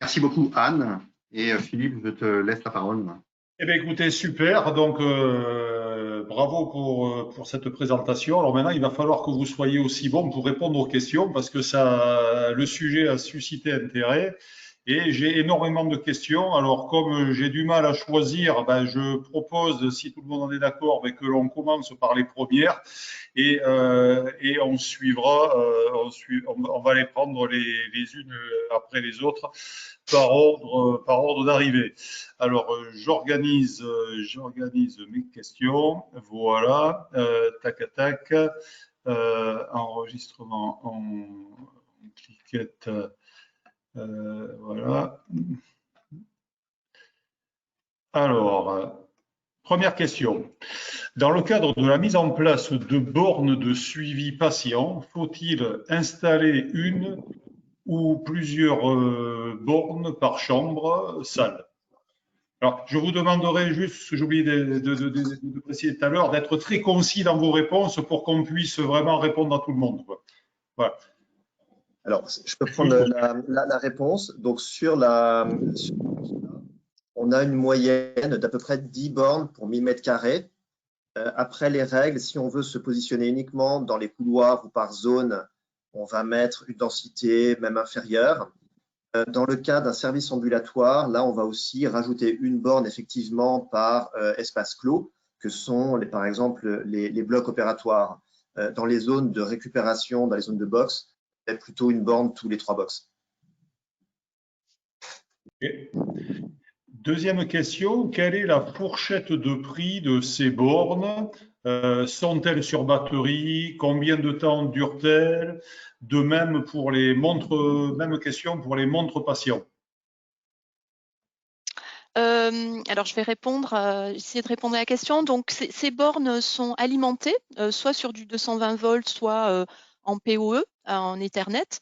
Merci beaucoup, Anne. Et Philippe, je te laisse la parole. Eh bien, écoutez, super. Donc, bravo pour cette présentation. Alors maintenant, il va falloir que vous soyez aussi bon pour répondre aux questions parce que le sujet a suscité intérêt. Et j'ai énormément de questions. Alors, comme j'ai du mal à choisir, je propose, si tout le monde en est d'accord, que l'on commence par les premières et on suivra, on va les prendre les unes après les autres par ordre d'arrivée. Alors, j'organise mes questions. Voilà, tac à tac, enregistrement en cliquette. Voilà. Alors, première question. Dans le cadre de la mise en place de bornes de suivi patient, faut-il installer une ou plusieurs bornes par chambre, salle? Alors, je vous demanderai juste, ce que j'ai oublié de préciser tout à l'heure, d'être très concis dans vos réponses pour qu'on puisse vraiment répondre à tout le monde. Voilà. Alors, je peux prendre la réponse. Donc, on a une moyenne d'à peu près 10 bornes pour 1000 mètres carrés. Après les règles, si on veut se positionner uniquement dans les couloirs ou par zone, on va mettre une densité même inférieure. Dans le cas d'un service ambulatoire, là, on va aussi rajouter une borne effectivement par espace clos, que sont par exemple les blocs opératoires. Dans les zones de récupération, dans les zones de box, serait plutôt une borne tous les 3 box. Okay. Deuxième question, quelle est la fourchette de prix de ces bornes? Sont-elles sur batterie? Combien de temps durent-elles? De même pour les montres, même question pour les montres patients. Alors, je vais essayer de répondre à la question. Donc, ces bornes sont alimentées, soit sur du 220 volts, soit en PoE, en Ethernet.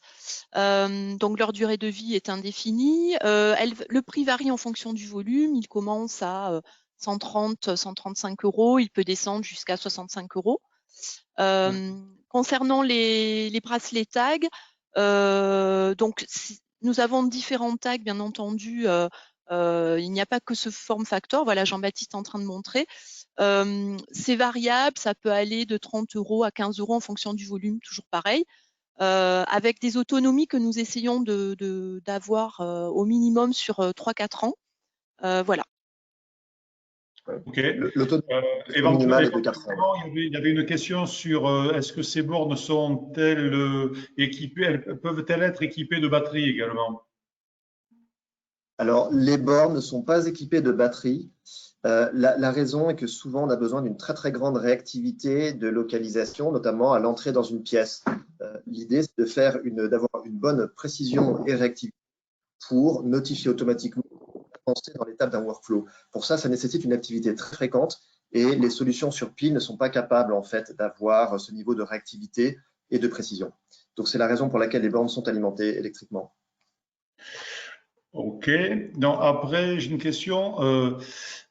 Donc, leur durée de vie est indéfinie. Le prix varie en fonction du volume. Il commence à 130, 135 €. Il peut descendre jusqu'à 65 €. Concernant les bracelets tags, donc, nous avons différents tags, bien entendu. Il n'y a pas que ce form factor, voilà, Jean-Baptiste est en train de montrer. C'est variable, ça peut aller de 30 € à 15 € en fonction du volume, toujours pareil, avec des autonomies que nous essayons d'avoir au minimum sur 3-4 ans. Voilà. Ok. Éventuellement, il y avait une question sur est-ce que ces bornes sont-elles équipées, peuvent-elles être équipées de batterie également? Alors, les bornes ne sont pas équipées de batterie. La raison est que souvent, on a besoin d'une très, très grande réactivité de localisation, notamment à l'entrée dans une pièce. L'idée, c'est d'avoir une bonne précision et réactivité pour notifier automatiquement avancer dans l'étape d'un workflow. Pour ça, ça nécessite une activité très fréquente et les solutions sur pile ne sont pas capables en fait d'avoir ce niveau de réactivité et de précision. Donc, c'est la raison pour laquelle les bornes sont alimentées électriquement. Ok. Donc, après, j'ai une question.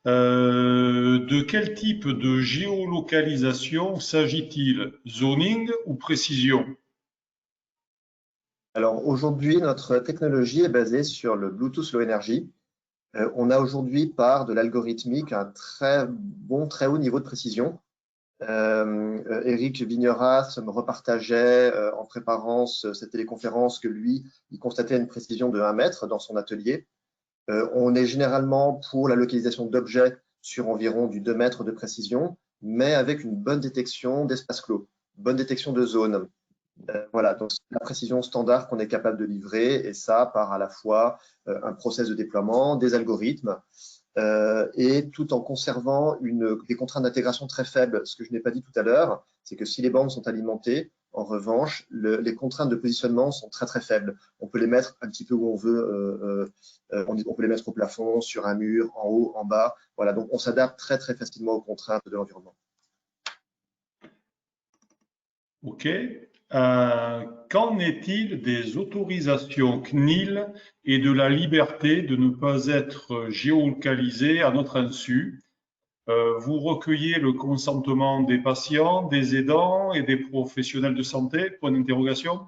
De quel type de géolocalisation s'agit-il? Zoning ou précision? Alors, aujourd'hui, notre technologie est basée sur le Bluetooth Low Energy. On a aujourd'hui, par de l'algorithmique, un très haut niveau de précision. Eric Vigneras me repartageait en préparant cette téléconférence que lui, il constatait une précision de 1 mètre dans son atelier. On est généralement pour la localisation d'objets sur environ du 2 mètres de précision, mais avec une bonne détection d'espace clos, bonne détection de zone. Voilà, donc c'est la précision standard qu'on est capable de livrer, et ça par à la fois un process de déploiement, des algorithmes, et tout en conservant des contraintes d'intégration très faibles. Ce que je n'ai pas dit tout à l'heure, c'est que si les bornes sont alimentées, en revanche, les contraintes de positionnement sont très très faibles. On peut les mettre un petit peu où on veut, on peut les mettre au plafond, sur un mur, en haut, en bas. Voilà, donc on s'adapte très très facilement aux contraintes de l'environnement. Ok. Qu'en est-il des autorisations CNIL et de la liberté de ne pas être géolocalisé à notre insu? Vous recueillez le consentement des patients, des aidants et des professionnels de santé? Point d'interrogation.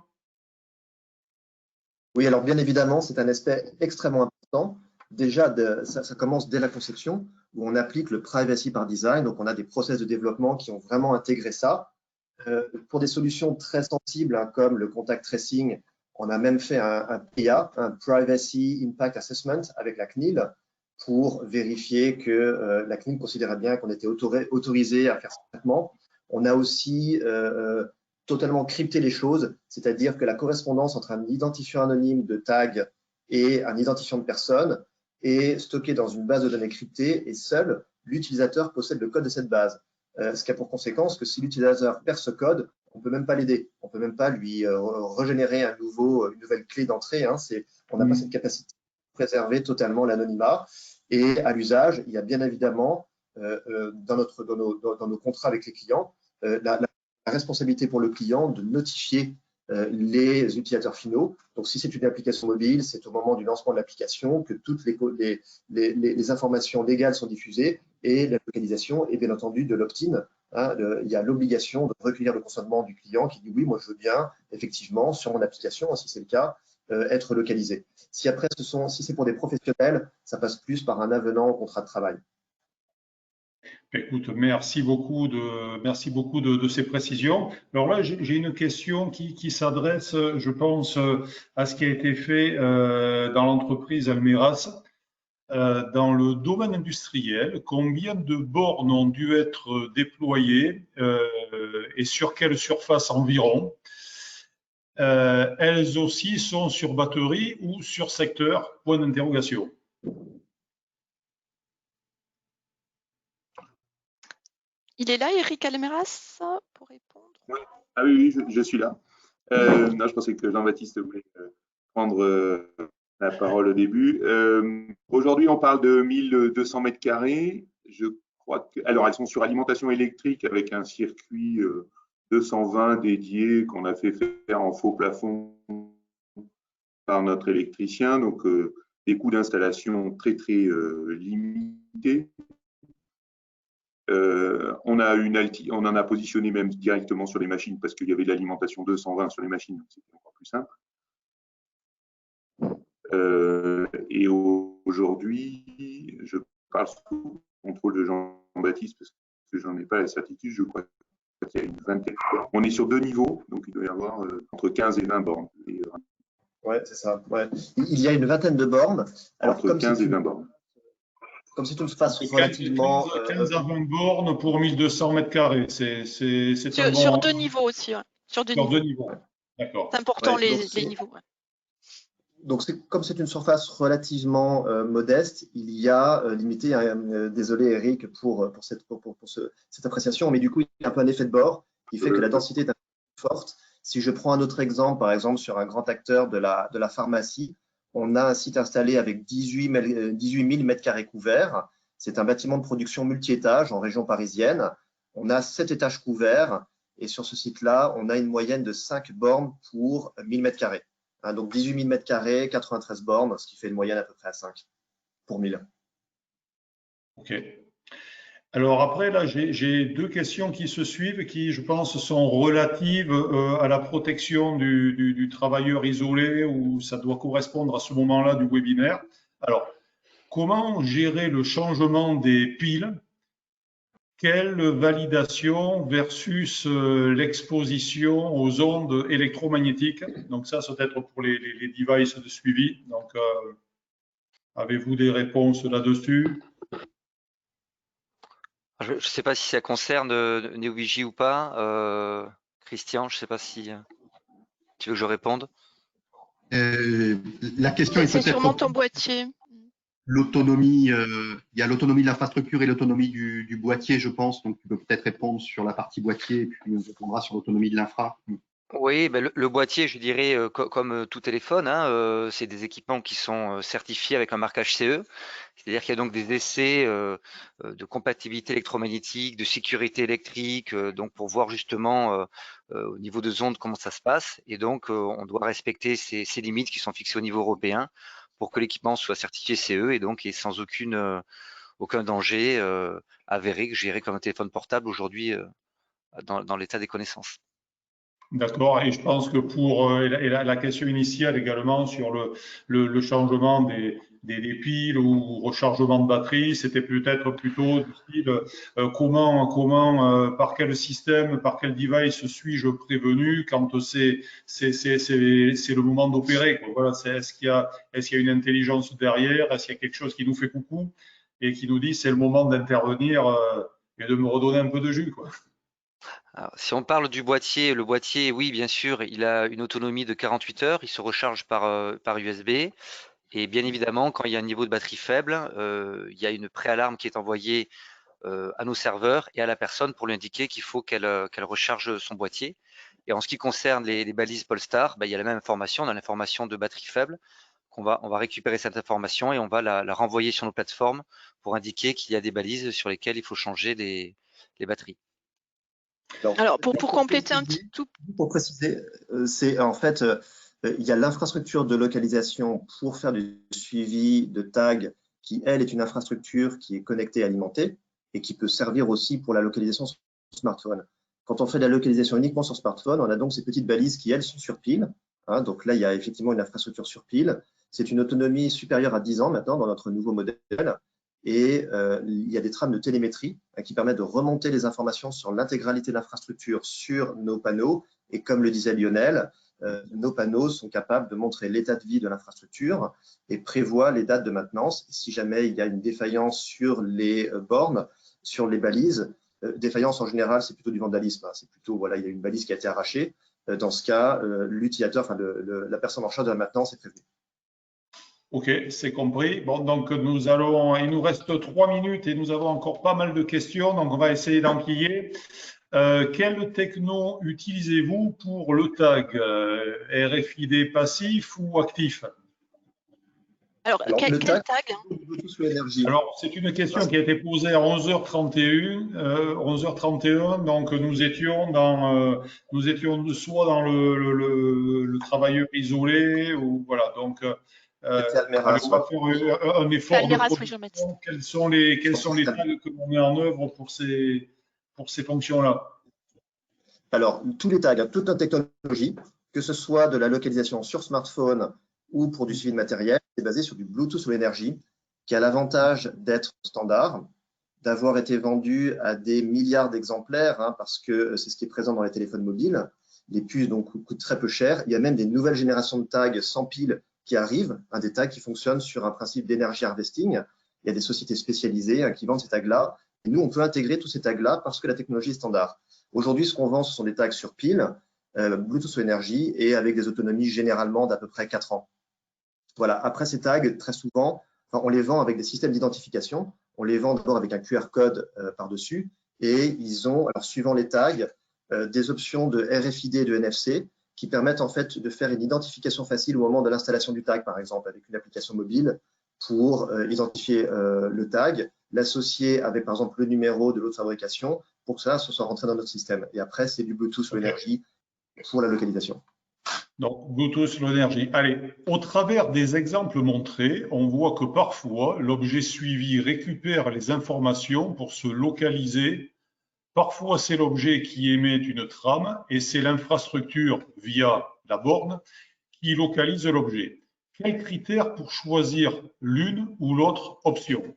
Oui, alors bien évidemment, c'est un aspect extrêmement important. Déjà, ça commence dès la conception, où on applique le privacy par design. Donc, on a des process de développement qui ont vraiment intégré ça. Pour des solutions très sensibles, hein, comme le contact tracing, on a même fait un PIA, un Privacy Impact Assessment avec la CNIL, pour vérifier que la CNIL considérait bien qu'on était autorisé à faire ce traitement. On a aussi totalement crypté les choses, c'est-à-dire que la correspondance entre un identifiant anonyme de tag et un identifiant de personne est stockée dans une base de données cryptée, et seul l'utilisateur possède le code de cette base. Ce qui a pour conséquence que si l'utilisateur perd ce code, on ne peut même pas l'aider, on ne peut même pas lui régénérer une nouvelle clé d'entrée. Hein. On n'a pas cette capacité de préserver totalement l'anonymat. Et à l'usage, il y a bien évidemment dans nos contrats avec les clients la responsabilité pour le client de notifier les utilisateurs finaux. Donc, si c'est une application mobile, c'est au moment du lancement de l'application que toutes les informations légales sont diffusées, et la localisation est bien entendu de l'opt-in. Hein, il y a l'obligation de recueillir le consentement du client qui dit oui, moi je veux bien effectivement sur mon application, si c'est le cas, être localisé. Si après si c'est pour des professionnels, ça passe plus par un avenant au contrat de travail. Écoute, merci beaucoup de ces précisions. Alors là, j'ai une question qui s'adresse, je pense, à ce qui a été fait dans l'entreprise Almeras. Dans le domaine industriel, combien de bornes ont dû être déployées et sur quelle surface environ? elles aussi sont sur batterie ou sur secteur? Point d'interrogation. Il est là, Eric Almeras, pour répondre. Oui. Ah oui, je suis là. Non, je pensais que Jean-Baptiste voulait prendre la parole au début. Aujourd'hui, on parle de 1200 mètres carrés. Je crois que, alors, elles sont sur alimentation électrique avec un circuit 220 dédié qu'on a fait faire en faux plafond par notre électricien. Donc, des coûts d'installation très, très limités. On en a positionné même directement sur les machines parce qu'il y avait de l'alimentation 220 sur les machines, donc c'était encore plus simple. Et aujourd'hui, je parle sous contrôle de Jean-Baptiste parce que j'en ai pas la certitude, je crois qu'il y a une vingtaine. On est sur 2 niveaux, donc il doit y avoir entre 15 et 20 bornes. Ouais, c'est ça. Ouais. Il y a une vingtaine de bornes. Alors, entre 15 et 20 bornes. Comme c'est une surface relativement… 15 à 20 bornes pour 1200 mètres carrés. C'est un bon… Sur 2 niveaux aussi. Ouais. Sur 2 niveaux. D'accord. C'est important les niveaux. Ouais. Donc, comme c'est une surface relativement modeste, il y a limité, désolé Eric pour cette appréciation, mais du coup, il y a un peu un effet de bord qui fait que la densité est un peu forte. Si je prends un autre exemple, par exemple, sur un grand acteur de la pharmacie, on a un site installé avec 18 000 mètres carrés couverts. C'est un bâtiment de production multi-étages en région parisienne. On a 7 étages couverts et sur ce site-là, on a une moyenne de 5 bornes pour 1000 mètres carrés. Donc 18 000 mètres carrés, 93 bornes, ce qui fait une moyenne à peu près à 5 pour 1000. OK. Alors après, là, j'ai 2 questions qui se suivent qui, je pense, sont relatives à la protection du travailleur isolé ou ça doit correspondre à ce moment-là du webinaire. Alors, comment gérer le changement des piles? Quelle validation versus l'exposition aux ondes électromagnétiques? Donc ça doit être pour les devices de suivi. Donc, avez-vous des réponses là-dessus? Je ne sais pas si ça concerne NeoVigie ou pas. Christian, je ne sais pas si tu veux que je réponde. La question est peut-être… C'est sûrement ton boîtier. L'autonomie, il y a l'autonomie de l'infrastructure et l'autonomie du boîtier, je pense. Donc, tu peux peut-être répondre sur la partie boîtier et puis on répondra sur l'autonomie de l'infra. Oui, ben le boîtier, je dirais, comme tout téléphone, hein, c'est des équipements qui sont certifiés avec un marquage CE. C'est-à-dire qu'il y a donc des essais de compatibilité électromagnétique, de sécurité électrique, donc pour voir justement au niveau de ondes comment ça se passe. Et donc, on doit respecter ces limites qui sont fixées au niveau européen pour que l'équipement soit certifié CE et donc et sans aucun danger avéré, que je dirais comme un téléphone portable aujourd'hui dans l'état des connaissances. D'accord, et je pense que pour la question initiale également sur le changement des piles ou rechargement de batterie, c'était peut-être plutôt du style par quel système, par quel device suis-je prévenu quand c'est le moment d'opérer, quoi. Voilà, est-ce qu'il y a une intelligence derrière, est-ce qu'il y a quelque chose qui nous fait coucou et qui nous dit c'est le moment d'intervenir et de me redonner un peu de jus, quoi. Alors, si on parle du boîtier, le boîtier, oui, bien sûr, il a une autonomie de 48 heures, il se recharge par USB. Et bien évidemment, quand il y a un niveau de batterie faible, il y a une préalarme qui est envoyée à nos serveurs et à la personne pour lui indiquer qu'il faut qu'elle recharge son boîtier. Et en ce qui concerne les balises Polestar, il y a la même information, on a l'information de batterie faible, on va récupérer cette information et on va la renvoyer sur nos plateformes pour indiquer qu'il y a des balises sur lesquelles il faut changer les batteries. Alors, pour compléter un petit tout. Pour préciser, c'est en fait, il y a l'infrastructure de localisation pour faire du suivi de tag qui, elle, est une infrastructure qui est connectée et alimentée et qui peut servir aussi pour la localisation sur smartphone. Quand on fait de la localisation uniquement sur smartphone, on a donc ces petites balises qui, elles, sont sur pile. Hein, donc là, il y a effectivement une infrastructure sur pile. C'est une autonomie supérieure à 10 ans maintenant dans notre nouveau modèle. Et il y a des trames de télémétrie qui permettent de remonter les informations sur l'intégralité de l'infrastructure sur nos panneaux. Et comme le disait Lionel, nos panneaux sont capables de montrer l'état de vie de l'infrastructure et prévoient les dates de maintenance. Et si jamais il y a une défaillance sur les bornes, sur les balises, défaillance en général, c'est plutôt du vandalisme. Hein. C'est plutôt, voilà, il y a une balise qui a été arrachée. dans ce cas, l'utilisateur, enfin la personne en charge de la maintenance est prévenue. Ok, c'est compris. Bon, donc il nous reste 3 minutes et nous avons encore pas mal de questions, donc on va essayer d'enquiller. Quelle techno utilisez-vous pour le tag RFID passif ou actif? Alors quel tag Alors, c'est une question qui a été posée à 11h31. Donc, nous étions soit dans le travailleur isolé, ou voilà. Donc, on va faire un effort de production. Quels sont les tags que l'on met en œuvre pour ces fonctions-là? Alors, tous les tags, toute notre technologie, que ce soit de la localisation sur smartphone ou pour du suivi de matériel, est basé sur du Bluetooth Low Energy, qui a l'avantage d'être standard, d'avoir été vendu à des milliards d'exemplaires, parce que c'est ce qui est présent dans les téléphones mobiles. Les puces donc coûtent très peu cher. Il y a même des nouvelles générations de tags sans pile qui arrivent, des tags qui fonctionnent sur un principe d'énergie harvesting. Il y a des sociétés spécialisées qui vendent ces tags-là. Et nous, on peut intégrer tous ces tags-là parce que la technologie est standard. Aujourd'hui, ce qu'on vend, ce sont des tags sur pile, Bluetooth Low Energy, et avec des autonomies généralement d'à peu près 4 ans. Voilà. Après, ces tags, très souvent, on les vend avec des systèmes d'identification. On les vend d'abord avec un QR code par-dessus, et ils ont, alors suivant les tags, des options de RFID et de NFC qui permettent en fait de faire une identification facile au moment de l'installation du tag, par exemple, avec une application mobile pour identifier le tag, l'associer avec, par exemple, le numéro de l'autre fabrication pour que ça soit rentré dans notre système. Et après, c'est du Bluetooth Low Energy pour la localisation. Donc, Bluetooth Low Energy. Allez, au travers des exemples montrés, on voit que parfois, l'objet suivi récupère les informations pour se localiser. Parfois, c'est l'objet qui émet une trame et c'est l'infrastructure via la borne qui localise l'objet. Quels critères pour choisir l'une ou l'autre option?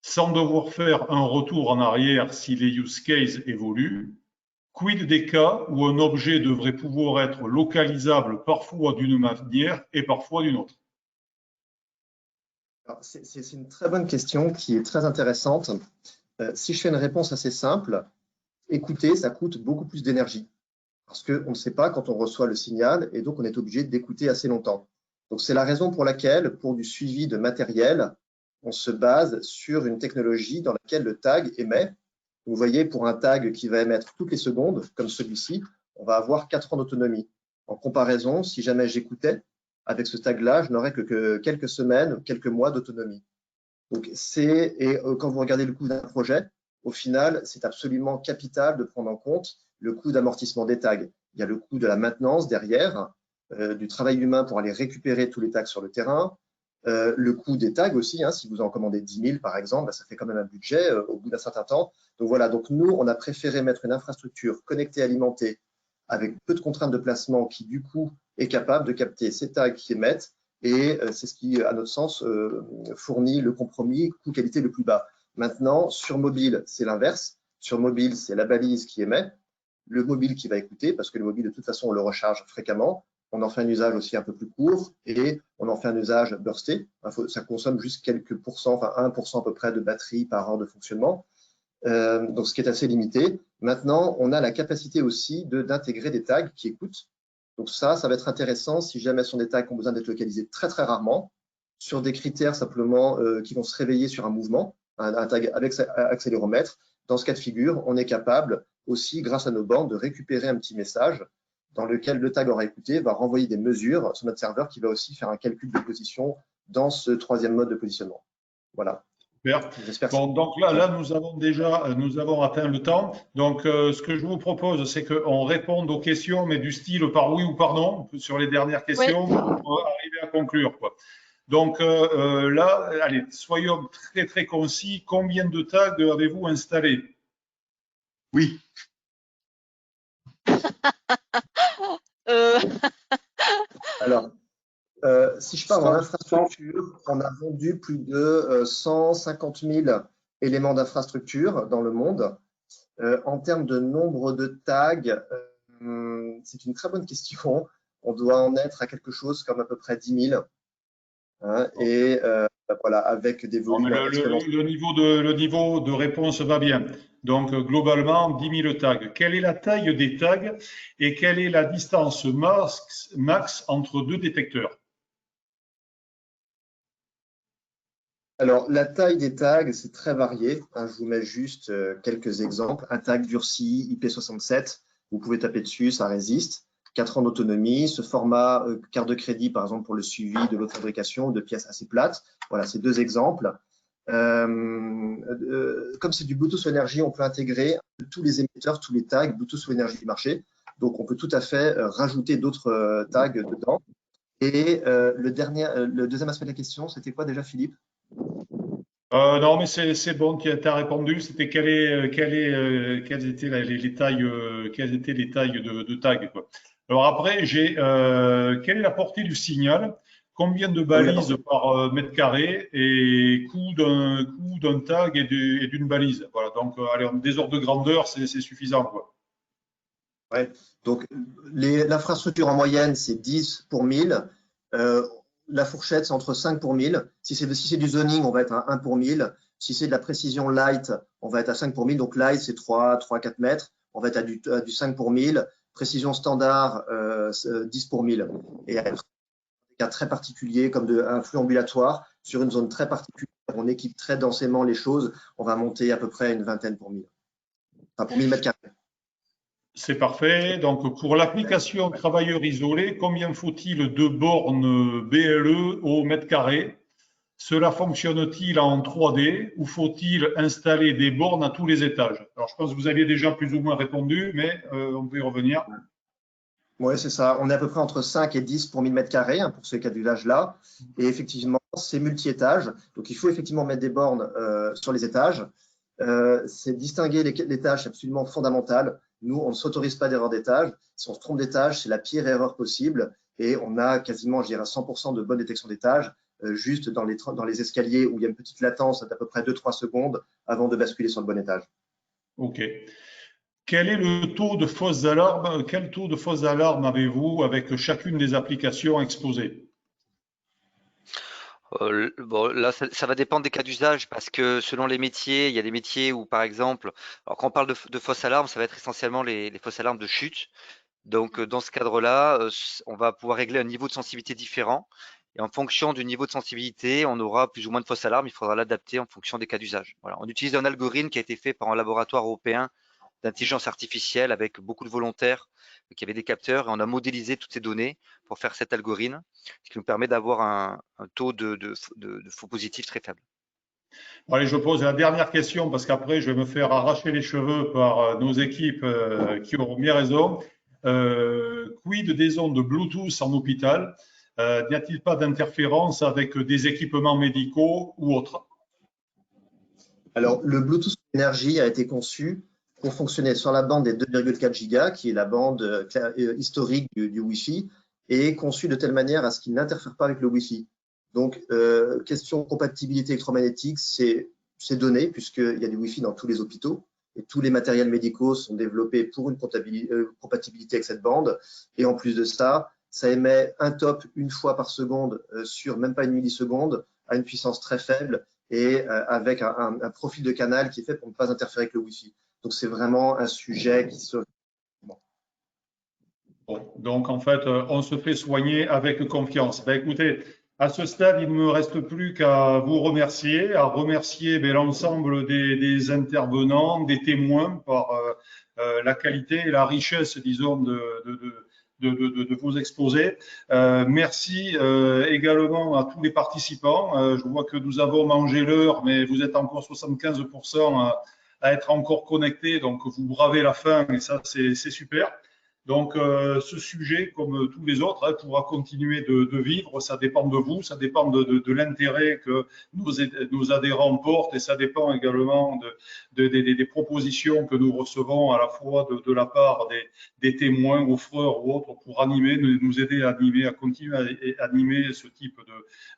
Sans devoir faire un retour en arrière si les use cases évoluent, quid des cas où un objet devrait pouvoir être localisable parfois d'une manière et parfois d'une autre? C'est une très bonne question qui est très intéressante. Si je fais une réponse assez simple, écouter, ça coûte beaucoup plus d'énergie parce qu'on ne sait pas quand on reçoit le signal et donc on est obligé d'écouter assez longtemps. Donc c'est la raison pour laquelle, pour du suivi de matériel, on se base sur une technologie dans laquelle le tag émet. Vous voyez, pour un tag qui va émettre toutes les secondes, comme celui-ci, on va avoir 4 ans d'autonomie. En comparaison, si jamais j'écoutais, avec ce tag-là, je n'aurais que quelques semaines, quelques mois d'autonomie. Donc quand vous regardez le coût d'un projet, au final, c'est absolument capital de prendre en compte le coût d'amortissement des tags. Il y a le coût de la maintenance derrière, du travail humain pour aller récupérer tous les tags sur le terrain, le coût des tags aussi, si vous en commandez 10 000 par exemple, ça fait quand même un budget au bout d'un certain temps. Donc voilà, donc nous, on a préféré mettre une infrastructure connectée, alimentée, avec peu de contraintes de placement qui du coup est capable de capter ces tags qui émettent et c'est ce qui, à notre sens, fournit le compromis coût-qualité le plus bas. Maintenant, sur mobile, c'est l'inverse. Sur mobile, c'est la balise qui émet, le mobile qui va écouter, parce que le mobile, de toute façon, on le recharge fréquemment. On en fait un usage aussi un peu plus court et on en fait un usage bursté. Ça consomme juste quelques pourcents, enfin 1% à peu près de batterie par heure de fonctionnement. Donc, ce qui est assez limité. Maintenant, on a la capacité aussi d'intégrer des tags qui écoutent. Donc, ça va être intéressant si jamais ce sont des tags qui ont besoin d'être localisés très, très rarement, sur des critères simplement qui vont se réveiller sur un mouvement, un tag avec accéléromètre. Dans ce cas de figure, on est capable aussi, grâce à nos bornes, de récupérer un petit message dans lequel le tag aura écouté, va renvoyer des mesures sur notre serveur qui va aussi faire un calcul de position dans ce troisième mode de positionnement. Voilà. Super. Bon, donc là, nous avons atteint le temps. Donc, ce que je vous propose, c'est qu'on réponde aux questions, mais du style par oui ou par non, sur les dernières questions, pour arriver à conclure, quoi. Donc là, allez, soyons très, très concis. Combien de tags avez-vous installés? Oui. Alors, si je parle en infrastructure, on a vendu plus de 150 000 éléments d'infrastructure dans le monde. En termes de nombre de tags, c'est une très bonne question. On doit en être à quelque chose comme à peu près 10 000. Et voilà, avec des volumes. Le niveau de réponse va bien. Donc, globalement, 10 000 tags. Quelle est la taille des tags et quelle est la distance max entre deux détecteurs? Alors, la taille des tags, c'est très varié. Je vous mets juste quelques exemples. Un tag durci IP67, vous pouvez taper dessus, ça résiste. 4 ans d'autonomie. Ce format carte de crédit, par exemple, pour le suivi de l'autre fabrication de pièces assez plates. Voilà, c'est 2 exemples. Comme c'est du Bluetooth énergie, on peut intégrer tous les émetteurs, tous les tags Bluetooth énergie du marché. Donc, on peut tout à fait rajouter d'autres tags dedans. Et le deuxième aspect de la question, c'était quoi déjà, Philippe? Non, mais c'est bon, tu as répondu. C'était quelles étaient les tailles, quelles étaient les tailles de tag, quoi. Alors après, quelle est la portée du signal? Combien de balises par mètre carré et coût d'un tag et d'une balise? Voilà. Donc, allez, en des ordres de grandeur, c'est suffisant, quoi. Ouais. Donc, l'infrastructure en moyenne, c'est 10 pour 1000. La fourchette, c'est entre 5 pour 1000. Si c'est du zoning, on va être à 1 pour 1000. Si c'est de la précision light, on va être à 5 pour 1000. Donc, light, c'est 3-4 mètres. On va être à du 5 pour 1000. Précision standard, 10 pour 1000. Et après, des cas très particuliers, comme un flux ambulatoire, sur une zone très particulière, on équipe très densément les choses, on va monter à peu près une vingtaine pour 1000. Enfin, pour 1000 mètres carrés. C'est parfait. Donc, pour l'application travailleur isolé, combien faut-il de bornes BLE au mètre carré? Cela fonctionne-t-il en 3D ou faut-il installer des bornes à tous les étages? Alors, je pense que vous aviez déjà plus ou moins répondu, mais on peut y revenir. Oui, c'est ça. On est à peu près entre 5 et 10 pour 1000 mètres carrés pour ces cas d'usage-là. Et effectivement, c'est multi-étages. Donc, il faut effectivement mettre des bornes sur les étages. C'est distinguer les tâches absolument fondamentales. Nous, on ne s'autorise pas d'erreur d'étage. Si on se trompe d'étage, c'est la pire erreur possible. Et on a quasiment, je dirais, 100% de bonne détection d'étage, juste dans les escaliers où il y a une petite latence d'à peu près 2-3 secondes avant de basculer sur le bon étage. OK. Quel est le taux de fausses alarmes? Quel taux de fausses alarmes avez-vous avec chacune des applications exposées? Bon, là, ça va dépendre des cas d'usage parce que selon les métiers, il y a des métiers où, par exemple, alors quand on parle de fausses alarmes, ça va être essentiellement les fausses alarmes de chute. Donc, dans ce cadre-là, on va pouvoir régler un niveau de sensibilité différent. Et en fonction du niveau de sensibilité, on aura plus ou moins de fausses alarmes. Il faudra l'adapter en fonction des cas d'usage. Voilà. On utilise un algorithme qui a été fait par un laboratoire européen d'intelligence artificielle avec beaucoup de volontaires qui avaient des capteurs et on a modélisé toutes ces données pour faire cet algorithme, ce qui nous permet d'avoir un taux de faux positifs très faible. Bon, allez, je pose la dernière question parce qu'après, je vais me faire arracher les cheveux par nos équipes qui auront bien raison. Quid des ondes de Bluetooth en hôpital? N'y a-t-il pas d'interférence avec des équipements médicaux ou autres? Alors, le Bluetooth énergie a été conçu pour fonctionner sur la bande des 2,4 gigas, qui est la bande historique du Wi-Fi, et conçu de telle manière à ce qu'il n'interfère pas avec le Wi-Fi. Donc, question compatibilité électromagnétique, c'est donné, puisqu'il y a du Wi-Fi dans tous les hôpitaux, et tous les matériels médicaux sont développés pour une compatibilité avec cette bande. Et en plus de ça, ça émet un top une fois par seconde sur même pas une milliseconde, à une puissance très faible, et avec un profil de canal qui est fait pour ne pas interférer avec le Wi-Fi. Donc, c'est vraiment un sujet qui se… Bon, donc, en fait, on se fait soigner avec confiance. Ben, écoutez, à ce stade, il ne me reste plus qu'à vous remercier, l'ensemble des intervenants, des témoins par la qualité et la richesse, disons, de vos exposés. Merci également à tous les participants. Je vois que nous avons mangé l'heure, mais vous êtes encore 75% à être encore connectés, donc vous bravez la faim et ça, c'est super. Donc, ce sujet, comme tous les autres, pourra continuer de vivre. Ça dépend de vous, ça dépend de l'intérêt que nos adhérents portent et ça dépend également des propositions que nous recevons à la fois de la part des témoins, offreurs ou autres pour nous aider à continuer à animer ce type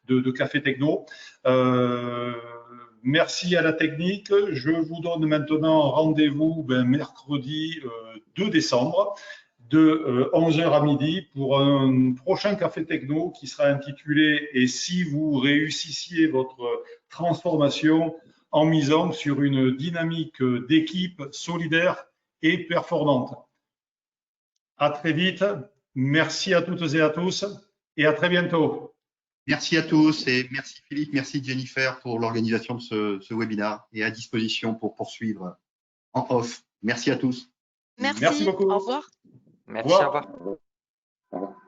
de café techno. Merci à la technique. Je vous donne maintenant rendez-vous mercredi 2 décembre. De 11h à midi pour un prochain café techno qui sera intitulé « Et si vous réussissiez votre transformation en misant sur une dynamique d'équipe solidaire et performante. À très vite. Merci à toutes et à tous et à très bientôt. Merci à tous et merci Philippe, merci Jennifer pour l'organisation de ce webinaire et à disposition pour poursuivre en off. Merci à tous. Merci beaucoup. Au revoir. Merci, au revoir. Au revoir.